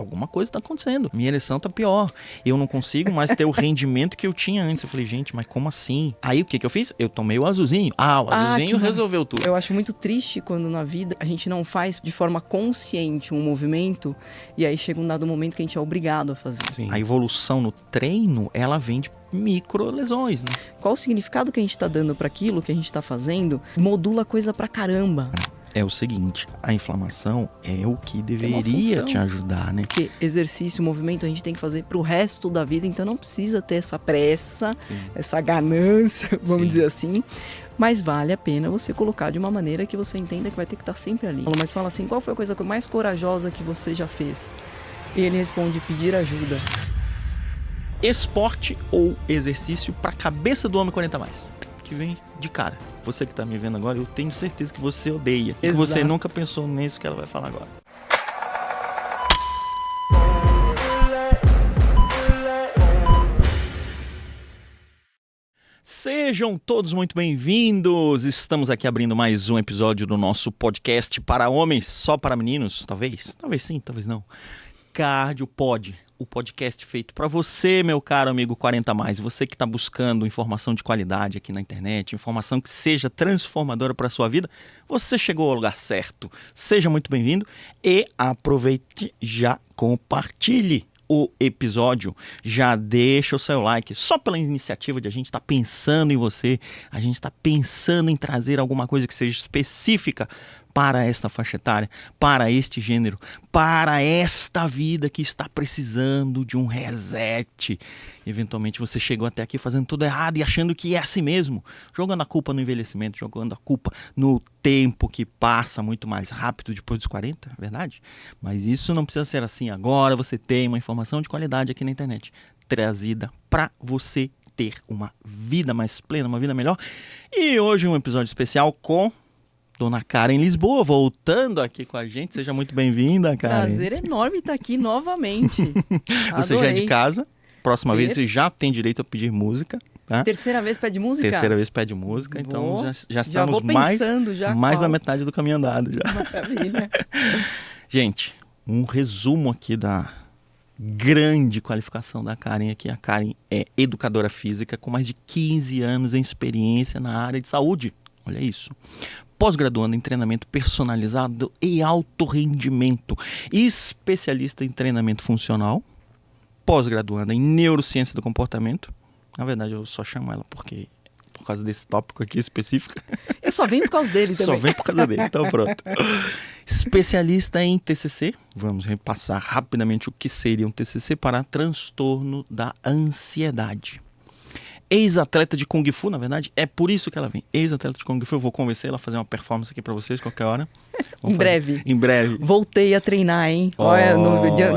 alguma coisa está acontecendo. Minha ereção tá pior. Eu não consigo mais ter o rendimento que eu tinha antes. Eu falei, gente, mas como assim? Aí o que eu fiz? Eu tomei o azulzinho. O azulzinho resolveu tudo. Eu acho muito triste quando na vida a gente não faz de forma consciente um movimento e aí chega um dado momento que a gente é obrigado a fazer. Sim. A evolução no treino, ela vem de microlesões, né? Qual o significado que a gente tá dando para aquilo que a gente tá fazendo? Modula coisa pra caramba. É o seguinte, a inflamação é o que deveria te ajudar, né? Porque exercício, movimento a gente tem que fazer pro resto da vida, então não precisa ter essa pressa, essa ganância, vamos dizer assim. Mas vale a pena você colocar de uma maneira que você entenda que vai ter que estar sempre ali. Mas fala assim, qual foi a coisa mais corajosa que você já fez? E ele responde, pedir ajuda. Esporte ou exercício para a cabeça do homem 40 mais, que vem de cara. Você que está me vendo agora, eu tenho certeza que você odeia. E que você nunca pensou nisso que ela vai falar agora. Sejam todos muito bem-vindos! Estamos aqui abrindo mais um episódio do nosso podcast para homens, só para meninos, talvez? Talvez sim, talvez não. Cardio Pod, o podcast feito para você, meu caro amigo 40+, você que está buscando informação de qualidade aqui na internet, informação que seja transformadora para a sua vida, você chegou ao lugar certo. Seja muito bem-vindo e aproveite, já compartilhe o episódio, já deixa o seu like, só pela iniciativa de a gente estar pensando em você, a gente está pensando em trazer alguma coisa que seja específica para esta faixa etária, para este gênero, para esta vida que está precisando de um reset. Eventualmente você chegou até aqui fazendo tudo errado e achando que é assim mesmo, jogando a culpa no envelhecimento, jogando a culpa no tempo que passa muito mais rápido depois dos 40, é verdade? Mas isso não precisa ser assim. Agora você tem uma informação de qualidade aqui na internet, trazida para você ter uma vida mais plena, uma vida melhor. E hoje um episódio especial com Dona Karen Lisboa, voltando aqui com a gente. Seja muito bem-vinda, Karen. Prazer enorme estar aqui novamente. Você já é de casa. Próxima vez você já tem direito a pedir música. Tá? Terceira vez pede música? Terceira vez pede música. Então já estamos já mais da metade do caminho andado. Já. Maravilha. Gente, um resumo aqui da grande qualificação da Karen aqui. A Karen é educadora física com mais de 15 anos em experiência na área de saúde. Olha isso. Pós-graduando em treinamento personalizado e alto rendimento, especialista em treinamento funcional, pós-graduando em neurociência do comportamento. Na verdade, eu só chamo ela por causa desse tópico aqui específico. Eu só venho por causa dele também. Só venho por causa dele, então pronto. Especialista em TCC. Vamos repassar rapidamente o que seria um TCC para transtorno da ansiedade. Ex-atleta de Kung Fu, na verdade, é por isso que ela vem. Ex-atleta de Kung Fu, eu vou convencer ela a fazer uma performance aqui pra vocês qualquer hora. Em breve. Em breve. Voltei a treinar, hein? Olha,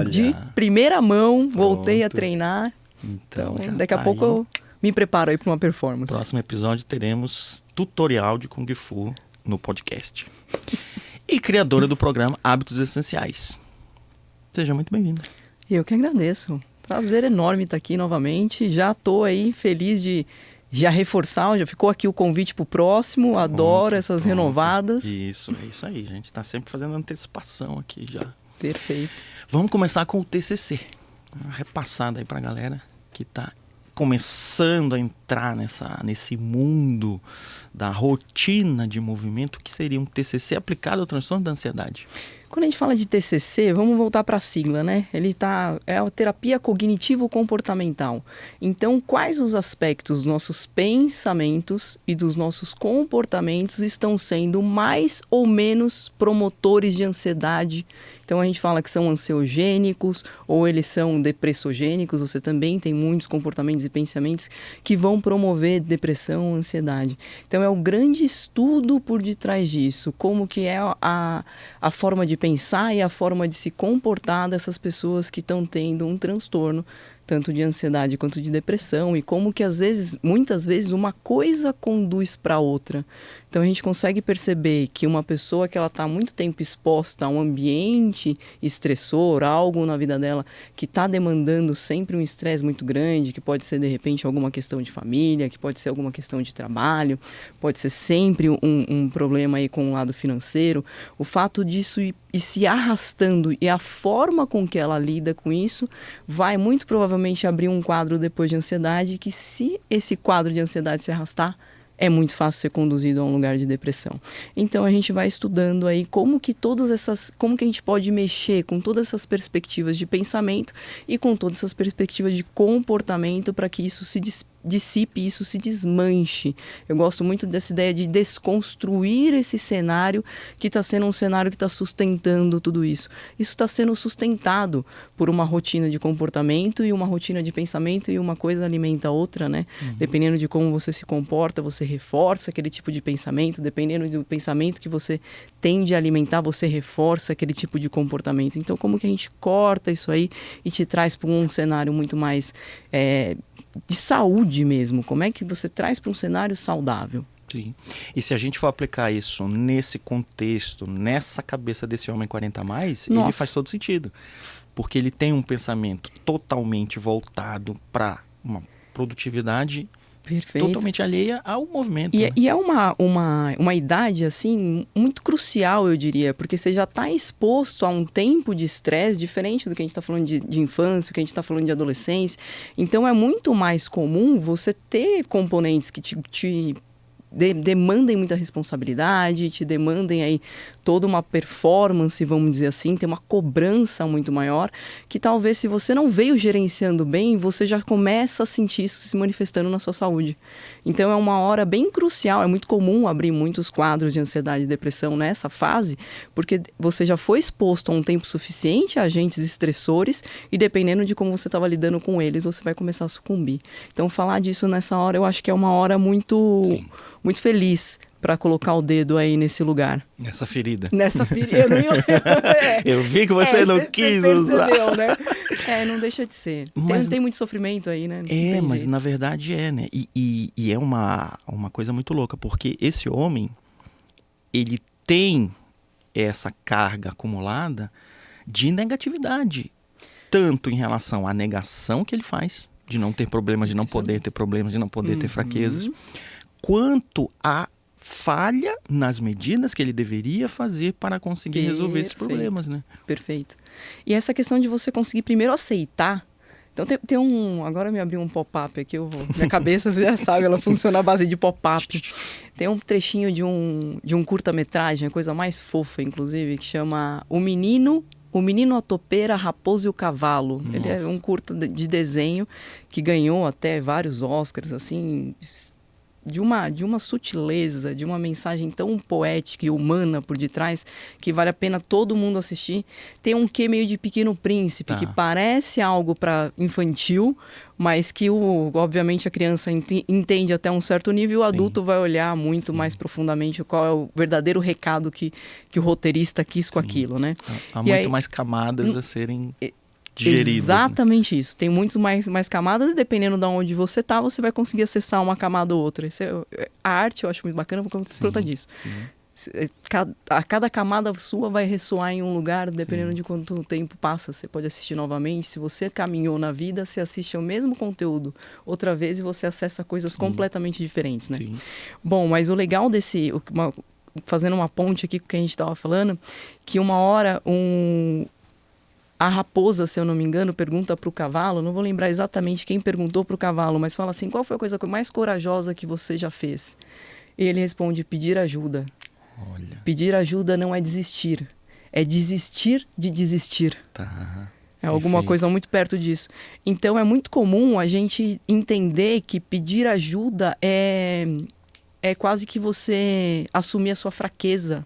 de primeira mão, voltei a treinar. Então daqui a pouco eu me preparo aí pra uma performance. No próximo episódio teremos tutorial de Kung Fu no podcast. E criadora do programa Hábitos Essenciais. Seja muito bem-vinda. Eu que agradeço. Prazer enorme estar aqui novamente. Já estou aí feliz de já reforçar, já ficou aqui o convite para o próximo. Adoro essas renovadas. Isso, é isso aí. A gente está sempre fazendo antecipação aqui já. Perfeito. Vamos começar com o TCC. Uma repassada aí para a galera que está começando a entrar nesse mundo da rotina de movimento, que seria um TCC aplicado ao transtorno da ansiedade. Quando a gente fala de TCC, vamos voltar para a sigla, né? É a terapia cognitivo-comportamental. Então, quais os aspectos dos nossos pensamentos e dos nossos comportamentos estão sendo mais ou menos promotores de ansiedade? Então, a gente fala que são ansiogênicos ou eles são depressogênicos. Você também tem muitos comportamentos e pensamentos que vão promover depressão, ansiedade. Então, é o grande estudo por detrás disso. Como que é a forma de pensar e a forma de se comportar dessas pessoas que estão tendo um transtorno, tanto de ansiedade quanto de depressão, e como que muitas vezes, uma coisa conduz para outra. Então a gente consegue perceber que uma pessoa que ela está há muito tempo exposta a um ambiente estressor, algo na vida dela que está demandando sempre um estresse muito grande, que pode ser de repente alguma questão de família, que pode ser alguma questão de trabalho, pode ser sempre um problema aí com o lado financeiro. O fato disso ir se arrastando, e a forma com que ela lida com isso vai muito provavelmente abrir um quadro depois de ansiedade, que se esse quadro de ansiedade se arrastar, é muito fácil ser conduzido a um lugar de depressão. Então a gente vai estudando aí como que a gente pode mexer com todas essas perspectivas de pensamento e com todas essas perspectivas de comportamento para que isso se dissipe, isso se desmanche. Eu gosto muito dessa ideia de desconstruir esse cenário que está sendo um cenário que está sustentando tudo isso. Isso está sendo sustentado por uma rotina de comportamento e uma rotina de pensamento, e uma coisa alimenta a outra, né? Dependendo de como você se comporta, você reforça aquele tipo de pensamento. Dependendo do pensamento que você tende a alimentar, você reforça aquele tipo de comportamento. Então, como que a gente corta isso aí e te traz para um cenário muito mais de saúde mesmo? Como é que você traz para um cenário saudável? Sim. E se a gente for aplicar isso nesse contexto, nessa cabeça desse homem 40 a mais, ele faz todo sentido. Porque ele tem um pensamento totalmente voltado para uma produtividade totalmente alheia ao movimento. E é uma idade, assim, muito crucial, eu diria, porque você já está exposto a um tempo de estresse diferente do que a gente está falando de infância, do que a gente está falando de adolescência. Então, é muito mais comum você ter componentes que te demandem muita responsabilidade, te demandem aí toda uma performance, vamos dizer assim, tem uma cobrança muito maior, que talvez, se você não veio gerenciando bem, você já começa a sentir isso se manifestando na sua saúde. Então é uma hora bem crucial, é muito comum abrir muitos quadros de ansiedade e depressão nessa fase, porque você já foi exposto a um tempo suficiente a agentes estressores, e dependendo de como você estava lidando com eles, você vai começar a sucumbir. Então falar disso nessa hora, eu acho que é uma hora muito feliz para colocar o dedo aí nesse lugar. Nessa ferida. Eu não ia... Eu vi que você não quis usar. Né? Não deixa de ser. Tem muito sofrimento aí, né? Mas na verdade né? E é uma coisa muito louca, porque esse homem, ele tem essa carga acumulada de negatividade, tanto em relação à negação que ele faz, de não ter problemas, de não poder ter problemas, de não poder ter fraquezas, quanto a falha nas medidas que ele deveria fazer para conseguir resolver esses problemas, né? Perfeito. E essa questão de você conseguir primeiro aceitar. Então tem agora me abriu um pop-up aqui, minha cabeça, você já sabe, ela funciona à base de pop-up. Tem um trechinho de um curta-metragem, a coisa mais fofa, inclusive, que chama O Menino, a Topeira, a Raposa e o Cavalo. Nossa. Ele é um curta de desenho que ganhou até vários Oscars, assim, de uma sutileza, de uma mensagem tão poética e humana por detrás, que vale a pena todo mundo assistir. Tem um quê meio de Pequeno Príncipe, que parece algo para infantil, mas que obviamente a criança entende até um certo nível, e o adulto vai olhar muito mais profundamente qual é o verdadeiro recado que o roteirista quis com aquilo, né? Há muito mais camadas a serem digeridas. Exatamente, né? Isso. Tem muitos mais camadas, e dependendo de onde você tá, você vai conseguir acessar uma camada ou outra. A arte eu acho muito bacana por conta disso. Cada camada sua vai ressoar em um lugar, dependendo de quanto tempo passa. Você pode assistir novamente. Se você caminhou na vida, você assiste ao mesmo conteúdo outra vez e você acessa coisas completamente diferentes, né? Bom, mas o legal fazendo uma ponte aqui com o que a gente estava falando, que uma hora a raposa, se eu não me engano, pergunta para o cavalo, não vou lembrar exatamente quem perguntou para o cavalo, mas fala assim: qual foi a coisa mais corajosa que você já fez? E ele responde: pedir ajuda. Olha. Pedir ajuda não é desistir, é desistir de desistir. É alguma coisa muito perto disso. Então é muito comum a gente entender que pedir ajuda é quase que você assumir a sua fraqueza.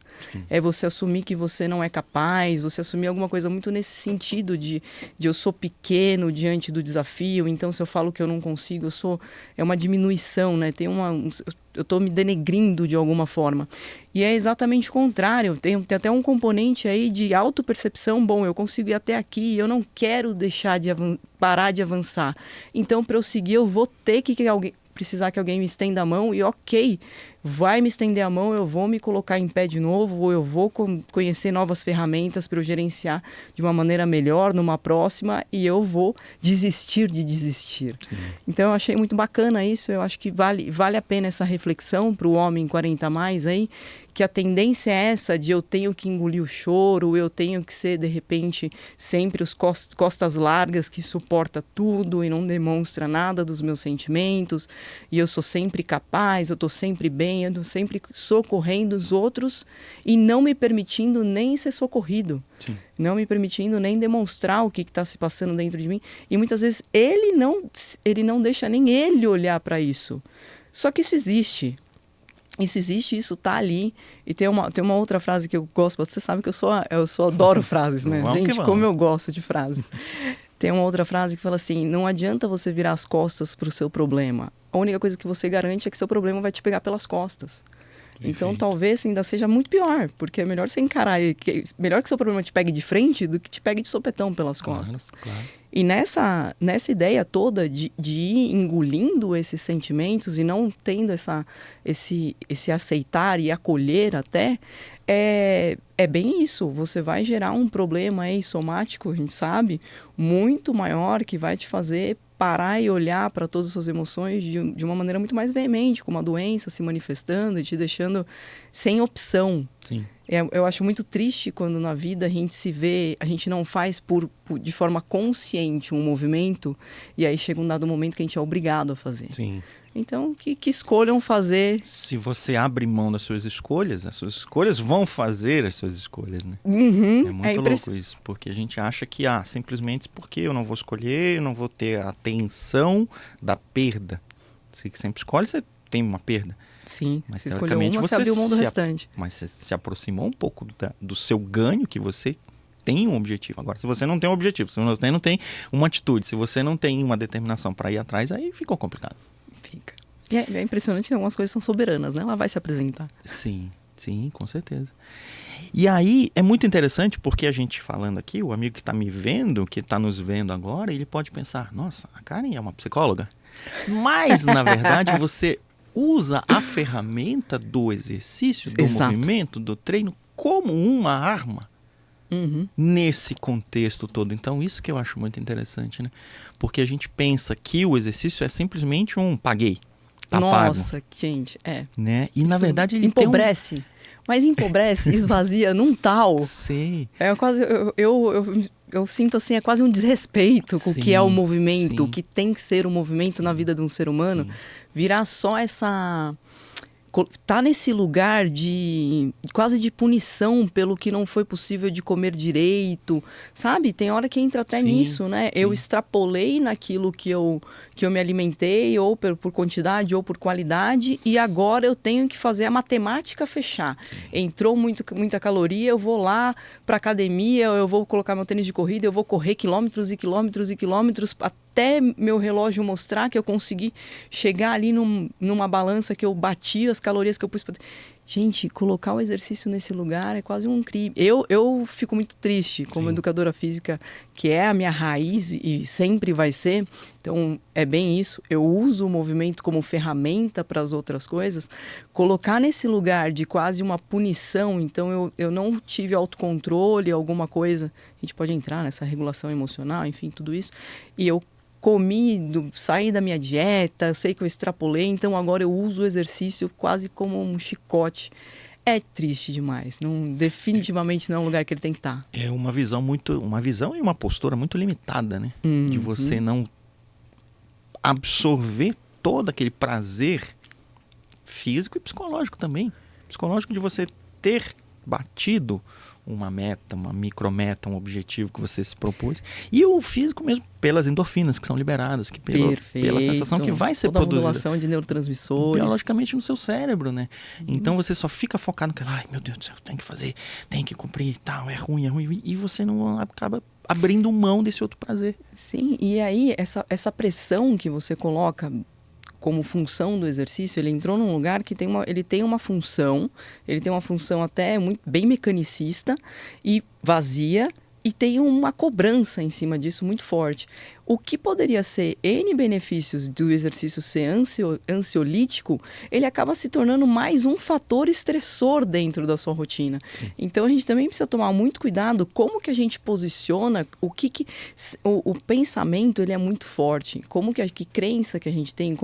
É você assumir que você não é capaz, você assumir alguma coisa muito nesse sentido de eu sou pequeno diante do desafio, então se eu falo que eu não consigo, é uma diminuição, né? Eu estou me denegrindo de alguma forma. E é exatamente o contrário. Tem até um componente aí de autopercepção. Bom, eu consigo ir até aqui, eu não quero parar de avançar. Então, para eu seguir, eu vou ter que precisar que alguém me estenda a mão, e ok, vai me estender a mão, eu vou me colocar em pé de novo, ou eu vou conhecer novas ferramentas para eu gerenciar de uma maneira melhor numa próxima, e eu vou desistir de desistir. Sim. Então eu achei muito bacana isso, eu acho que vale a pena essa reflexão para o homem 40 a mais aí, que a tendência é essa de eu tenho que engolir o choro, eu tenho que ser, de repente, sempre os costas largas que suporta tudo e não demonstra nada dos meus sentimentos, e eu sou sempre capaz, eu estou sempre bem, eu estou sempre socorrendo os outros e não me permitindo nem ser socorrido. Sim. Não me permitindo nem demonstrar o que está se passando dentro de mim. E muitas vezes ele não deixa nem ele olhar para isso. Só que isso existe. Isso existe, isso tá ali. E tem uma outra frase que eu gosto, você sabe que eu adoro frases, né? Gente, como eu gosto de frases. Tem uma outra frase que fala assim: não adianta você virar as costas pro seu problema. A única coisa que você garante é que seu problema vai te pegar pelas costas. Perfeito. Então talvez ainda seja muito pior, porque é melhor você encarar ele, melhor que seu problema te pegue de frente do que te pegue de sopetão pelas costas. Claro. E nessa ideia toda de ir engolindo esses sentimentos e não tendo esse aceitar e acolher até, é bem isso. Você vai gerar um problema aí somático, a gente sabe, muito maior, que vai te fazer parar e olhar para todas as suas emoções de uma maneira muito mais veemente, com uma doença se manifestando e te deixando sem opção. Sim. Eu acho muito triste quando na vida a gente se vê, a gente não faz de forma consciente um movimento e aí chega um dado momento que a gente é obrigado a fazer. Sim. Então, que escolham fazer. Se você abre mão das suas escolhas, as suas escolhas vão fazer as suas escolhas, né? Uhum. É muito louco isso, porque a gente acha que, simplesmente porque eu não vou escolher, eu não vou ter a tensão da perda. Se sempre escolhe, você tem uma perda. Sim, mas se escolheu uma, você abriu mão do restante. Mas você se aproximou um pouco do seu ganho, que você tem um objetivo. Agora, se você não tem um objetivo, se você não tem uma atitude, se você não tem uma determinação para ir atrás, aí ficou complicado. Fica. E é impressionante que algumas coisas são soberanas, né? Ela vai se apresentar. Sim, com certeza. E aí é muito interessante porque a gente falando aqui, o amigo que está me vendo, que está nos vendo agora, ele pode pensar, nossa, a Karen é uma psicóloga. Mas, na verdade, você usa a ferramenta do exercício, do Exato. movimento, do treino, como uma arma nesse contexto todo. Então, isso que eu acho muito interessante, né? Porque a gente pensa que o exercício é simplesmente paguei, tá Nossa, pago. Gente, né? E, na verdade, ele empobrece. Mas empobrece, esvazia num tal. Sim. Eu sinto assim, é quase um desrespeito com o que é o movimento, o que tem que ser o movimento na vida de um ser humano. Sim. Virar só tá nesse lugar quase de punição pelo que não foi possível de comer direito, sabe? Tem hora que entra até nisso, né? Sim. Eu extrapolei naquilo que eu me alimentei, ou por quantidade ou por qualidade, e agora eu tenho que fazer a matemática fechar. Sim. Entrou muita caloria, eu vou lá pra academia, eu vou colocar meu tênis de corrida, eu vou correr quilômetros e quilômetros e quilômetros até meu relógio mostrar que eu consegui chegar ali numa balança que eu bati as calorias que eu pus. Gente, colocar o exercício nesse lugar é quase um crime. Eu fico muito triste como educadora física, que é a minha raiz e sempre vai ser. Então, é bem isso. Eu uso o movimento como ferramenta para as outras coisas. Colocar nesse lugar de quase uma punição, então eu não tive autocontrole, alguma coisa. A gente pode entrar nessa regulação emocional, enfim, tudo isso. E eu saí da minha dieta, eu sei que eu extrapolei, então agora eu uso o exercício quase como um chicote. É triste demais, definitivamente não é um lugar que ele tem que estar. É uma visão e uma postura muito limitada, né? De você não absorver todo aquele prazer físico e psicológico também. Psicológico de você ter batido uma meta, uma micrometa, um objetivo que você se propôs. E o físico mesmo, pelas endorfinas que são liberadas, pela sensação que vai ser produzida. Toda a modulação de neurotransmissores. Biologicamente no seu cérebro, né? Sim. Então você só fica focado naquela, ai meu Deus do céu, tem que fazer, tem que cumprir e tal, é ruim. E você não acaba abrindo mão desse outro prazer. Sim, e aí essa pressão que você coloca como função do exercício, ele entrou num lugar que ele tem uma função até bem mecanicista e vazia, E tem uma cobrança em cima disso muito forte. O que poderia ser N benefícios do exercício ser ansiolítico, ele acaba se tornando mais um fator estressor dentro da sua rotina. Sim. Então a gente também precisa tomar muito cuidado como que a gente posiciona, o pensamento ele é muito forte, como que crença que a gente tem,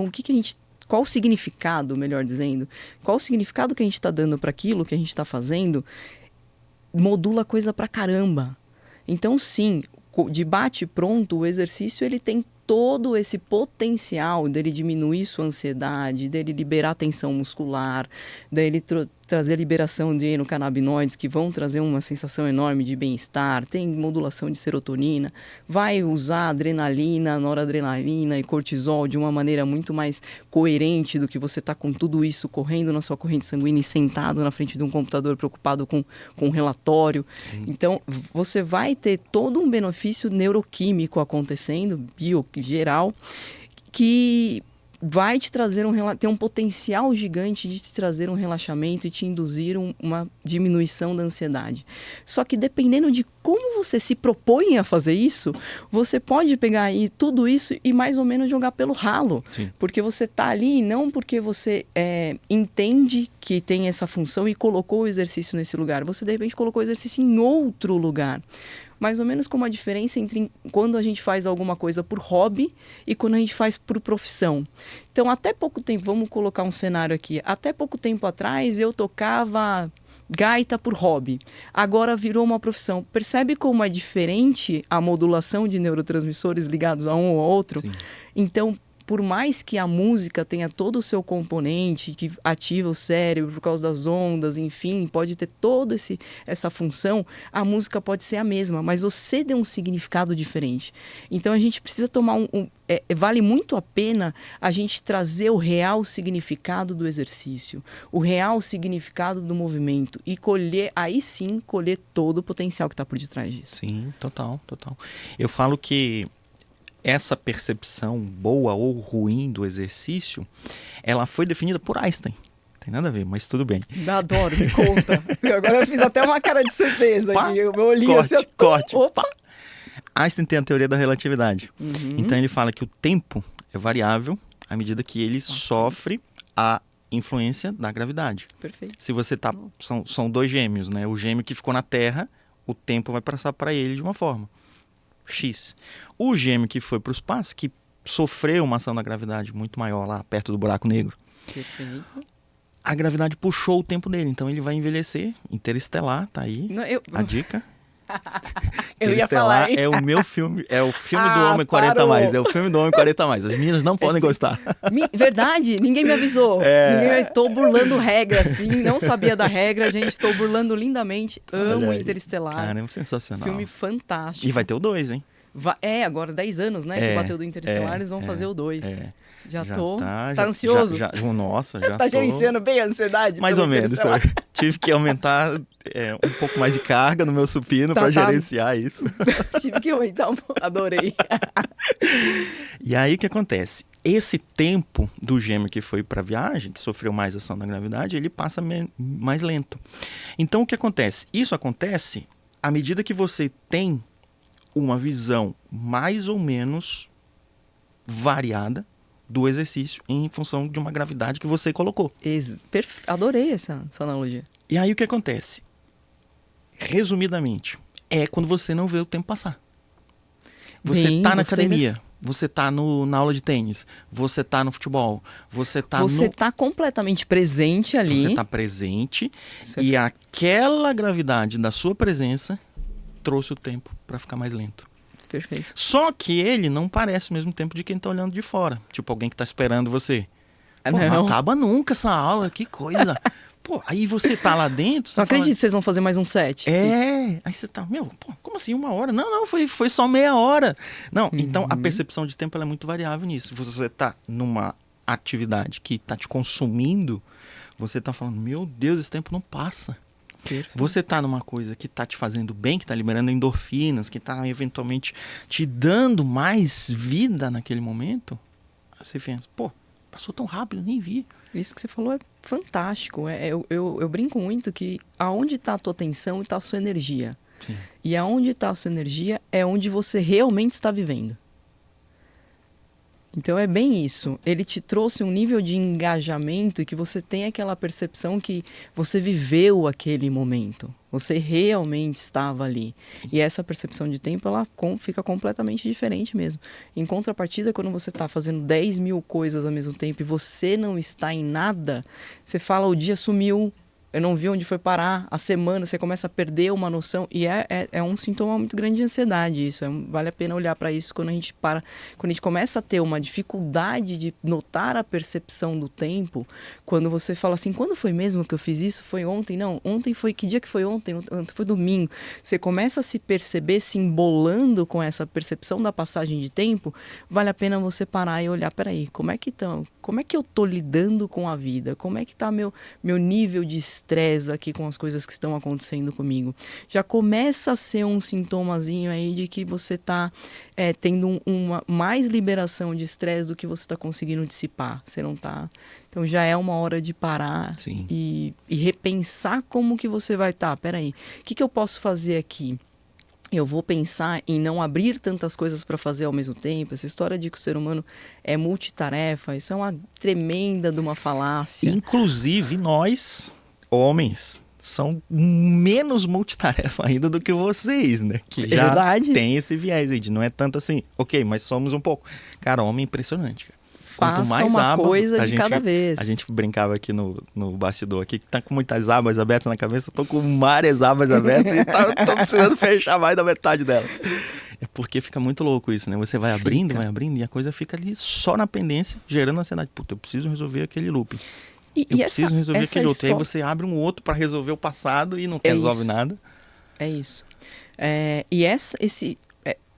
qual o significado, melhor dizendo, qual o significado que a gente está dando para aquilo que a gente está fazendo, modula coisa pra caramba. Então, sim, de bate-pronto, o exercício ele tem todo esse potencial dele diminuir sua ansiedade, dele liberar tensão muscular, dele trazer liberação de endocannabinoides que vão trazer uma sensação enorme de bem-estar, tem modulação de serotonina, vai usar adrenalina, noradrenalina e cortisol de uma maneira muito mais coerente do que você está com tudo isso correndo na sua corrente sanguínea e sentado na frente de um computador preocupado com um relatório. Então, você vai ter todo um benefício neuroquímico acontecendo, geral, que vai te trazer tem um potencial gigante de te trazer um relaxamento e te induzir uma diminuição da ansiedade. Só que dependendo de como você se propõe a fazer isso, você pode pegar aí tudo isso e mais ou menos jogar pelo ralo. Sim. Porque você está ali não porque você entende que tem essa função e colocou o exercício nesse lugar. Você, de repente, colocou o exercício em outro lugar. Mais ou menos como a diferença entre quando a gente faz alguma coisa por hobby e quando a gente faz por profissão. Então, até pouco tempo, vamos colocar um cenário aqui. Até pouco tempo atrás, eu tocava gaita por hobby. Agora virou uma profissão. Percebe como é diferente a modulação de neurotransmissores ligados a um ou outro? Sim. Então, por mais que a música tenha todo o seu componente que ativa o cérebro por causa das ondas, enfim, pode ter toda essa função, a música pode ser a mesma, mas você deu um significado diferente. Então a gente precisa tomar vale muito a pena a gente trazer o real significado do exercício, o real significado do movimento e aí sim colher todo o potencial que está por detrás disso. Sim, total. Eu falo que essa percepção boa ou ruim do exercício, ela foi definida por Einstein. Tem nada a ver, mas tudo bem. Adoro, me conta. Agora eu fiz até uma cara de surpresa aqui. Eu olhei assim... Opa! Einstein tem a teoria da relatividade. Então ele fala que o tempo é variável à medida que ele sofre a influência da gravidade. Perfeito. Se você tá... São dois gêmeos, né? O gêmeo que ficou na Terra, o tempo vai passar para ele de uma forma. X. O gêmeo que foi para o espaço, que sofreu uma ação da gravidade muito maior lá, perto do buraco negro. Perfeito. A gravidade puxou o tempo dele, então ele vai envelhecer. Interestelar, tá aí a dica. Eu ia falar, é o meu filme, é o filme do Homem 40 mais. É o filme do Homem 40 mais. As meninas não podem gostar. Verdade, ninguém me avisou. Estou burlando regra, assim, não sabia da regra, gente, estou burlando lindamente. Amo Interestelar. Caramba, sensacional. Filme fantástico. E vai ter o 2, hein? Agora 10 anos, né, que bateu do Interestelar, eles vão fazer o 2. Já tô. Tá ansioso? Nossa, já tá gerenciando bem a ansiedade? Mais ou menos. Tive que aumentar um pouco mais de carga no meu supino para gerenciar isso. Tive que aumentar adorei. E aí o que acontece? Esse tempo do gêmeo que foi para a viagem, que sofreu mais ação da gravidade, ele passa mais lento. Então o que acontece? Isso acontece à medida que você tem uma visão mais ou menos variada do exercício em função de uma gravidade que você colocou. Adorei essa analogia. E aí o que acontece? Resumidamente, é quando você não vê o tempo passar. Você está na academia, você está na aula de tênis, você está no futebol, você está completamente presente ali. Você está presente e aquela gravidade da sua presença trouxe o tempo para ficar mais lento. Perfeito. Só que ele não parece o mesmo tempo de quem tá olhando de fora. Tipo, alguém que tá esperando você. Pô, não acaba nunca essa aula, que coisa. Pô, aí você tá lá dentro... Não acredito que vocês vão fazer mais um set. Aí você tá, como assim 1 hora? Não, foi só meia hora. Não, então a percepção de tempo ela é muito variável nisso. Você tá numa atividade que tá te consumindo, você tá falando, meu Deus, esse tempo não passa. Perfeito. Você tá numa coisa que tá te fazendo bem, que tá liberando endorfinas, que tá eventualmente te dando mais vida naquele momento, você pensa, passou tão rápido, nem vi. Isso que você falou é fantástico. Eu brinco muito que aonde tá a tua atenção e tá a sua energia. Sim. E aonde está a sua energia é onde você realmente está vivendo. Então é bem isso. Ele te trouxe um nível de engajamento e que você tem aquela percepção que você viveu aquele momento. Você realmente estava ali. Sim. E essa percepção de tempo, ela fica completamente diferente mesmo. Em contrapartida, quando você está fazendo 10 mil coisas ao mesmo tempo e você não está em nada, você fala, o dia sumiu, eu não vi onde foi parar, a semana, você começa a perder uma noção. E é um sintoma muito grande de ansiedade isso. Vale a pena olhar para isso quando a gente começa a ter uma dificuldade de notar a percepção do tempo. Quando você fala assim, quando foi mesmo que eu fiz isso? Foi ontem? Não, ontem foi, que dia que foi ontem? Ontem foi domingo. Você começa a se perceber, se embolando com essa percepção da passagem de tempo. Vale a pena você parar e olhar, peraí, como é que eu tô lidando com a vida? Como é que tá meu nível de estresse aqui com as coisas que estão acontecendo comigo? Já começa a ser um sintomazinho aí de que você está tendo uma mais liberação de estresse do que você está conseguindo dissipar. Você não está... Então já é uma hora de parar e repensar como que você vai estar. Peraí, o que eu posso fazer aqui? Eu vou pensar em não abrir tantas coisas para fazer ao mesmo tempo. Essa história de que o ser humano é multitarefa, isso é uma tremenda de uma falácia. Inclusive, nós, homens, são menos multitarefa ainda do que vocês, né? Que já tem esse viés aí de não é tanto assim, ok, mas somos um pouco. Cara, homem é impressionante, cara. Quanto mais uma coisa de cada vez. A gente brincava aqui no bastidor aqui, que tá com muitas abas abertas na cabeça, eu tô com várias abas abertas e tô precisando fechar mais da metade delas. É porque fica muito louco isso, né? Você vai abrindo e a coisa fica ali só na pendência, gerando ansiedade. Puta, eu preciso resolver aquele loop. Eu preciso resolver aquele outro. E aí você abre um outro para resolver o passado e não resolve nada. É isso.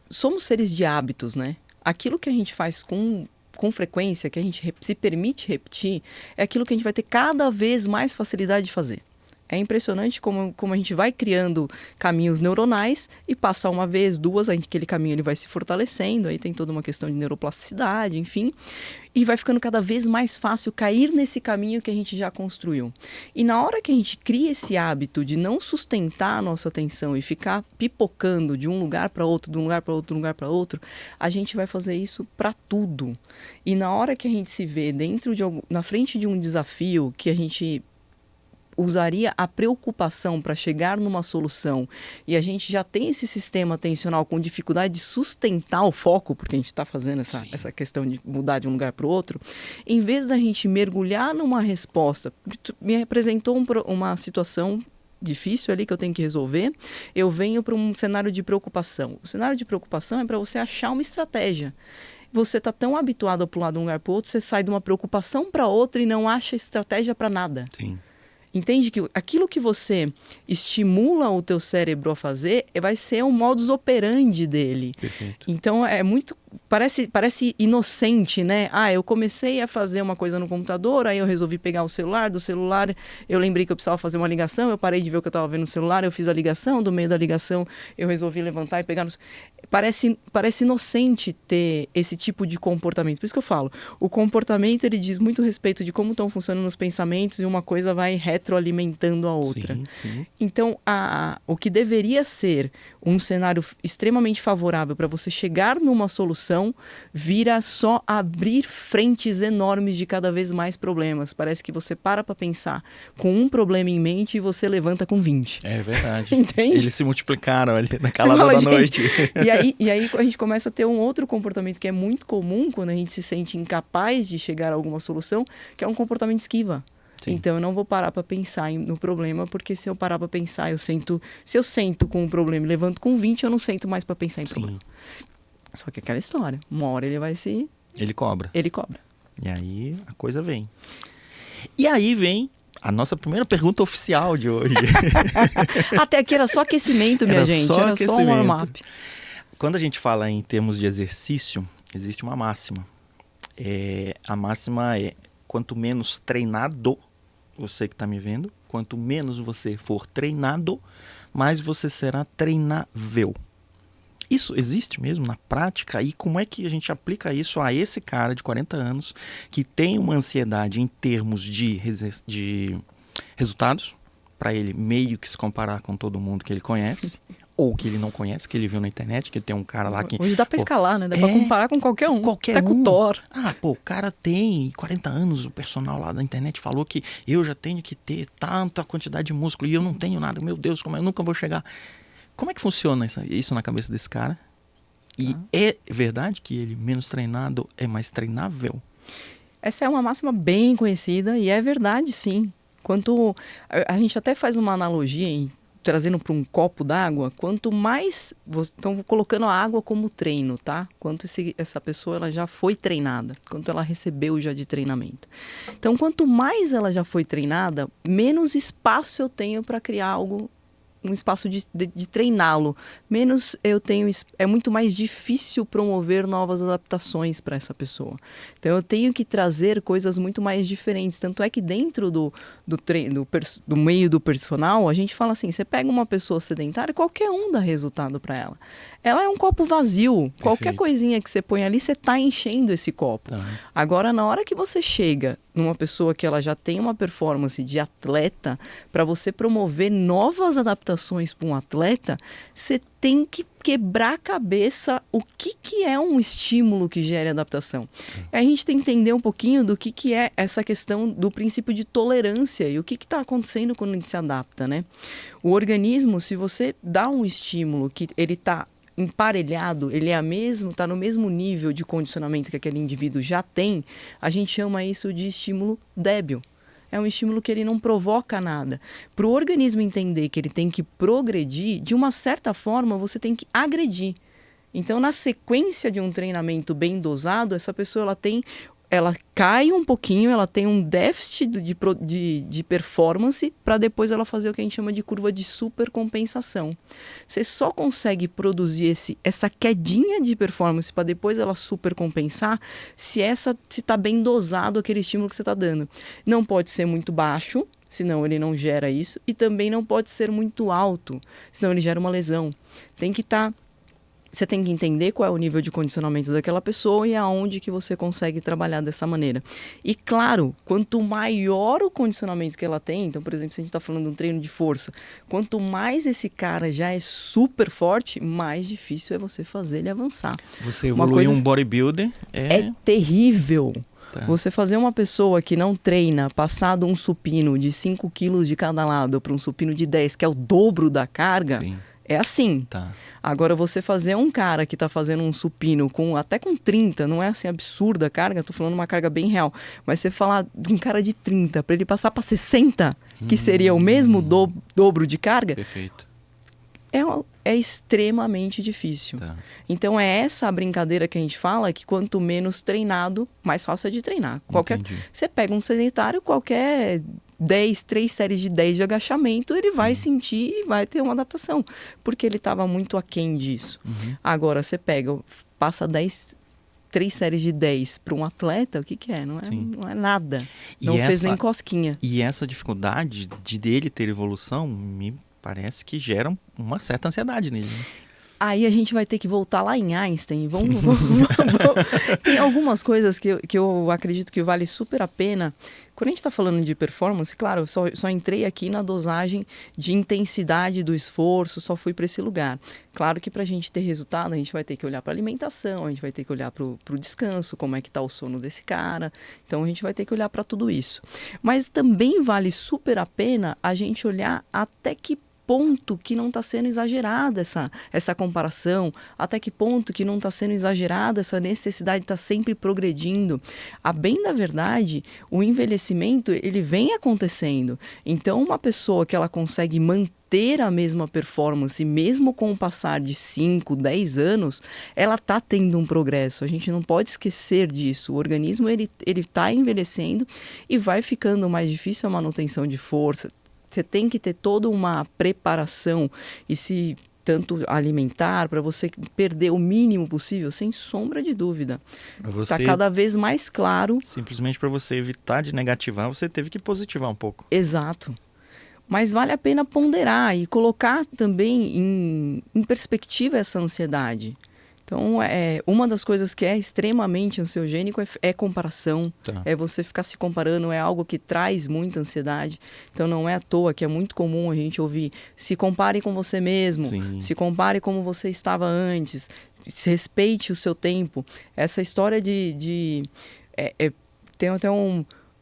Somos seres de hábitos, né? Aquilo que a gente faz com frequência, que a gente se permite repetir, é aquilo que a gente vai ter cada vez mais facilidade de fazer. É impressionante como a gente vai criando caminhos neuronais e passa uma vez, duas, aquele caminho ele vai se fortalecendo, aí tem toda uma questão de neuroplasticidade, enfim, e vai ficando cada vez mais fácil cair nesse caminho que a gente já construiu. E na hora que a gente cria esse hábito de não sustentar a nossa atenção e ficar pipocando de um lugar para outro, de um lugar para outro, de um lugar para outro, a gente vai fazer isso para tudo. E na hora que a gente se vê na frente de um desafio que a gente usaria a preocupação para chegar numa solução e a gente já tem esse sistema atencional com dificuldade de sustentar o foco, porque a gente está fazendo essa questão de mudar de um lugar para o outro, em vez da gente mergulhar numa resposta, me apresentou uma situação difícil ali que eu tenho que resolver, eu venho para um cenário de preocupação. O cenário de preocupação é para você achar uma estratégia. Você está tão habituado a pular de um lugar para o outro, você sai de uma preocupação para outra e não acha estratégia para nada. Sim. Entende que aquilo que você estimula o teu cérebro a fazer vai ser um modus operandi dele. Perfeito. Então é muito... Parece inocente, né? Eu comecei a fazer uma coisa no computador, aí eu resolvi pegar o celular, do celular eu lembrei que eu precisava fazer uma ligação, eu parei de ver o que eu estava vendo no celular, eu fiz a ligação, do meio da ligação eu resolvi levantar e pegar no... Parece inocente ter esse tipo de comportamento. Por isso que eu falo, o comportamento ele diz muito respeito de como estão funcionando os pensamentos e uma coisa vai retroalimentando a outra. Sim, sim. Então, o que deveria ser um cenário extremamente favorável para você chegar numa solução, vira só abrir frentes enormes de cada vez mais problemas. Parece que você para pensar com um problema em mente e você levanta com 20. É verdade. Entende? Eles se multiplicaram ali na calada da noite. E aí a gente começa a ter um outro comportamento que é muito comum quando a gente se sente incapaz de chegar a alguma solução, que é um comportamento esquiva. Sim. Então eu não vou parar para pensar no problema, porque se eu parar para pensar, se eu sento com um problema e levanto com 20, eu não sento mais para pensar em problema. Só que é aquela história, uma hora ele vai se... Ele cobra. E aí a coisa vem. E aí vem a nossa primeira pergunta oficial de hoje. Até aqui era só aquecimento, minha gente. Era só um warm-up. Quando a gente fala em termos de exercício, existe uma máxima. A máxima é: quanto menos treinado você que está me vendo, quanto menos você for treinado, mais você será treinável. Isso existe mesmo na prática? E como é que a gente aplica isso a esse cara de 40 anos que tem uma ansiedade em termos de resultados, para ele meio que se comparar com todo mundo que ele conhece, ou que ele não conhece, que ele viu na internet, que tem um cara lá que... Hoje dá pra escalar, né? Dá pra comparar com qualquer um. Até com o Thor. O cara tem 40 anos, o personal lá da internet falou que eu já tenho que ter tanta quantidade de músculo e eu não tenho nada. Meu Deus, como eu nunca vou chegar. Como é que funciona isso na cabeça desse cara? E é verdade que ele, menos treinado, é mais treinável? Essa é uma máxima bem conhecida e é verdade, sim. A gente até faz uma analogia trazendo para um copo d'água, quanto mais... Estão colocando a água como treino, tá? Quanto essa pessoa ela já foi treinada, quanto ela recebeu já de treinamento. Então, quanto mais ela já foi treinada, menos espaço eu tenho para criar algo, um espaço de treiná-lo. Menos eu tenho... É muito mais difícil promover novas adaptações para essa pessoa. Então, eu tenho que trazer coisas muito mais diferentes. Tanto é que dentro do meio do personal, a gente fala assim, você pega uma pessoa sedentária, qualquer um dá resultado para ela. Ela é um copo vazio. Perfeito. Qualquer coisinha que você põe ali, você está enchendo esse copo. Agora, na hora que você chega numa pessoa que ela já tem uma performance de atleta, para você promover novas adaptações para um atleta, você tem que quebrar a cabeça o que é um estímulo que gere adaptação. A gente tem que entender um pouquinho do que é essa questão do princípio de tolerância e o que está acontecendo quando ele se adapta, né? O organismo, se você dá um estímulo que ele está emparelhado, ele está no mesmo nível de condicionamento que aquele indivíduo já tem, a gente chama isso de estímulo débil. É um estímulo que ele não provoca nada. Para o organismo entender que ele tem que progredir, de uma certa forma você tem que agredir. Então, na sequência de um treinamento bem dosado, essa pessoa ela cai um pouquinho, ela tem um déficit de performance para depois ela fazer o que a gente chama de curva de supercompensação. Você só consegue produzir essa quedinha de performance para depois ela supercompensar se está bem dosado aquele estímulo que você está dando. Não pode ser muito baixo, senão ele não gera isso, e também não pode ser muito alto, senão ele gera uma lesão. Você tem que entender qual é o nível de condicionamento daquela pessoa e aonde que você consegue trabalhar dessa maneira. E claro, quanto maior o condicionamento que ela tem, então, por exemplo, se a gente está falando de um treino de força, quanto mais esse cara já é super forte, mais difícil é você fazer ele avançar. Você evoluir um bodybuilder é terrível. Tá. Você fazer uma pessoa que não treina, passado um supino de 5 quilos de cada lado para um supino de 10, que é o dobro da carga... Sim. É assim. Tá. Agora, você fazer um cara que está fazendo um supino até com 30, não é assim absurda a carga, estou falando uma carga bem real, mas você falar de um cara de 30 para ele passar para 60, que seria o mesmo dobro de carga, perfeito. É extremamente difícil. Tá. Então, é essa a brincadeira que a gente fala, que quanto menos treinado, mais fácil é de treinar. Você pega um sedentário, qualquer 3 séries de 10 de agachamento, ele vai sentir e vai ter uma adaptação, porque ele estava muito aquém disso. Agora, você passa 3 séries de 10 para um atleta, o que é? Não é nada. Não fez nem cosquinha. E essa dificuldade dele ter evolução, me parece que gera uma certa ansiedade nele, né? Aí a gente vai ter que voltar lá em Einstein. Tem algumas coisas que eu acredito que vale super a pena. Quando a gente está falando de performance, claro, eu só entrei aqui na dosagem de intensidade do esforço, só fui para esse lugar. Claro que para a gente ter resultado, a gente vai ter que olhar para a alimentação, a gente vai ter que olhar para o descanso, como é que está o sono desse cara. Então, a gente vai ter que olhar para tudo isso. Mas também vale super a pena a gente olhar até que ponto que não está sendo exagerada essa comparação, até que ponto que não está sendo exagerada essa necessidade de estar sempre progredindo. A bem da verdade, o envelhecimento ele vem acontecendo. Então, uma pessoa que ela consegue manter a mesma performance, mesmo com o passar de 5, 10 anos, ela está tendo um progresso. A gente não pode esquecer disso. O organismo ele está envelhecendo e vai ficando mais difícil a manutenção de força. Você tem que ter toda uma preparação e se tanto alimentar para você perder o mínimo possível, sem sombra de dúvida. Está cada vez mais claro. Simplesmente para você evitar de negativar, você teve que positivar um pouco. Exato. Mas vale a pena ponderar e colocar também em perspectiva essa ansiedade. Então, uma das coisas que é extremamente ansiogênico é comparação, é você ficar se comparando, é algo que traz muita ansiedade. Então, não é à toa que é muito comum a gente ouvir: se compare com você mesmo, se compare como você estava antes, se respeite o seu tempo. Essa história tem até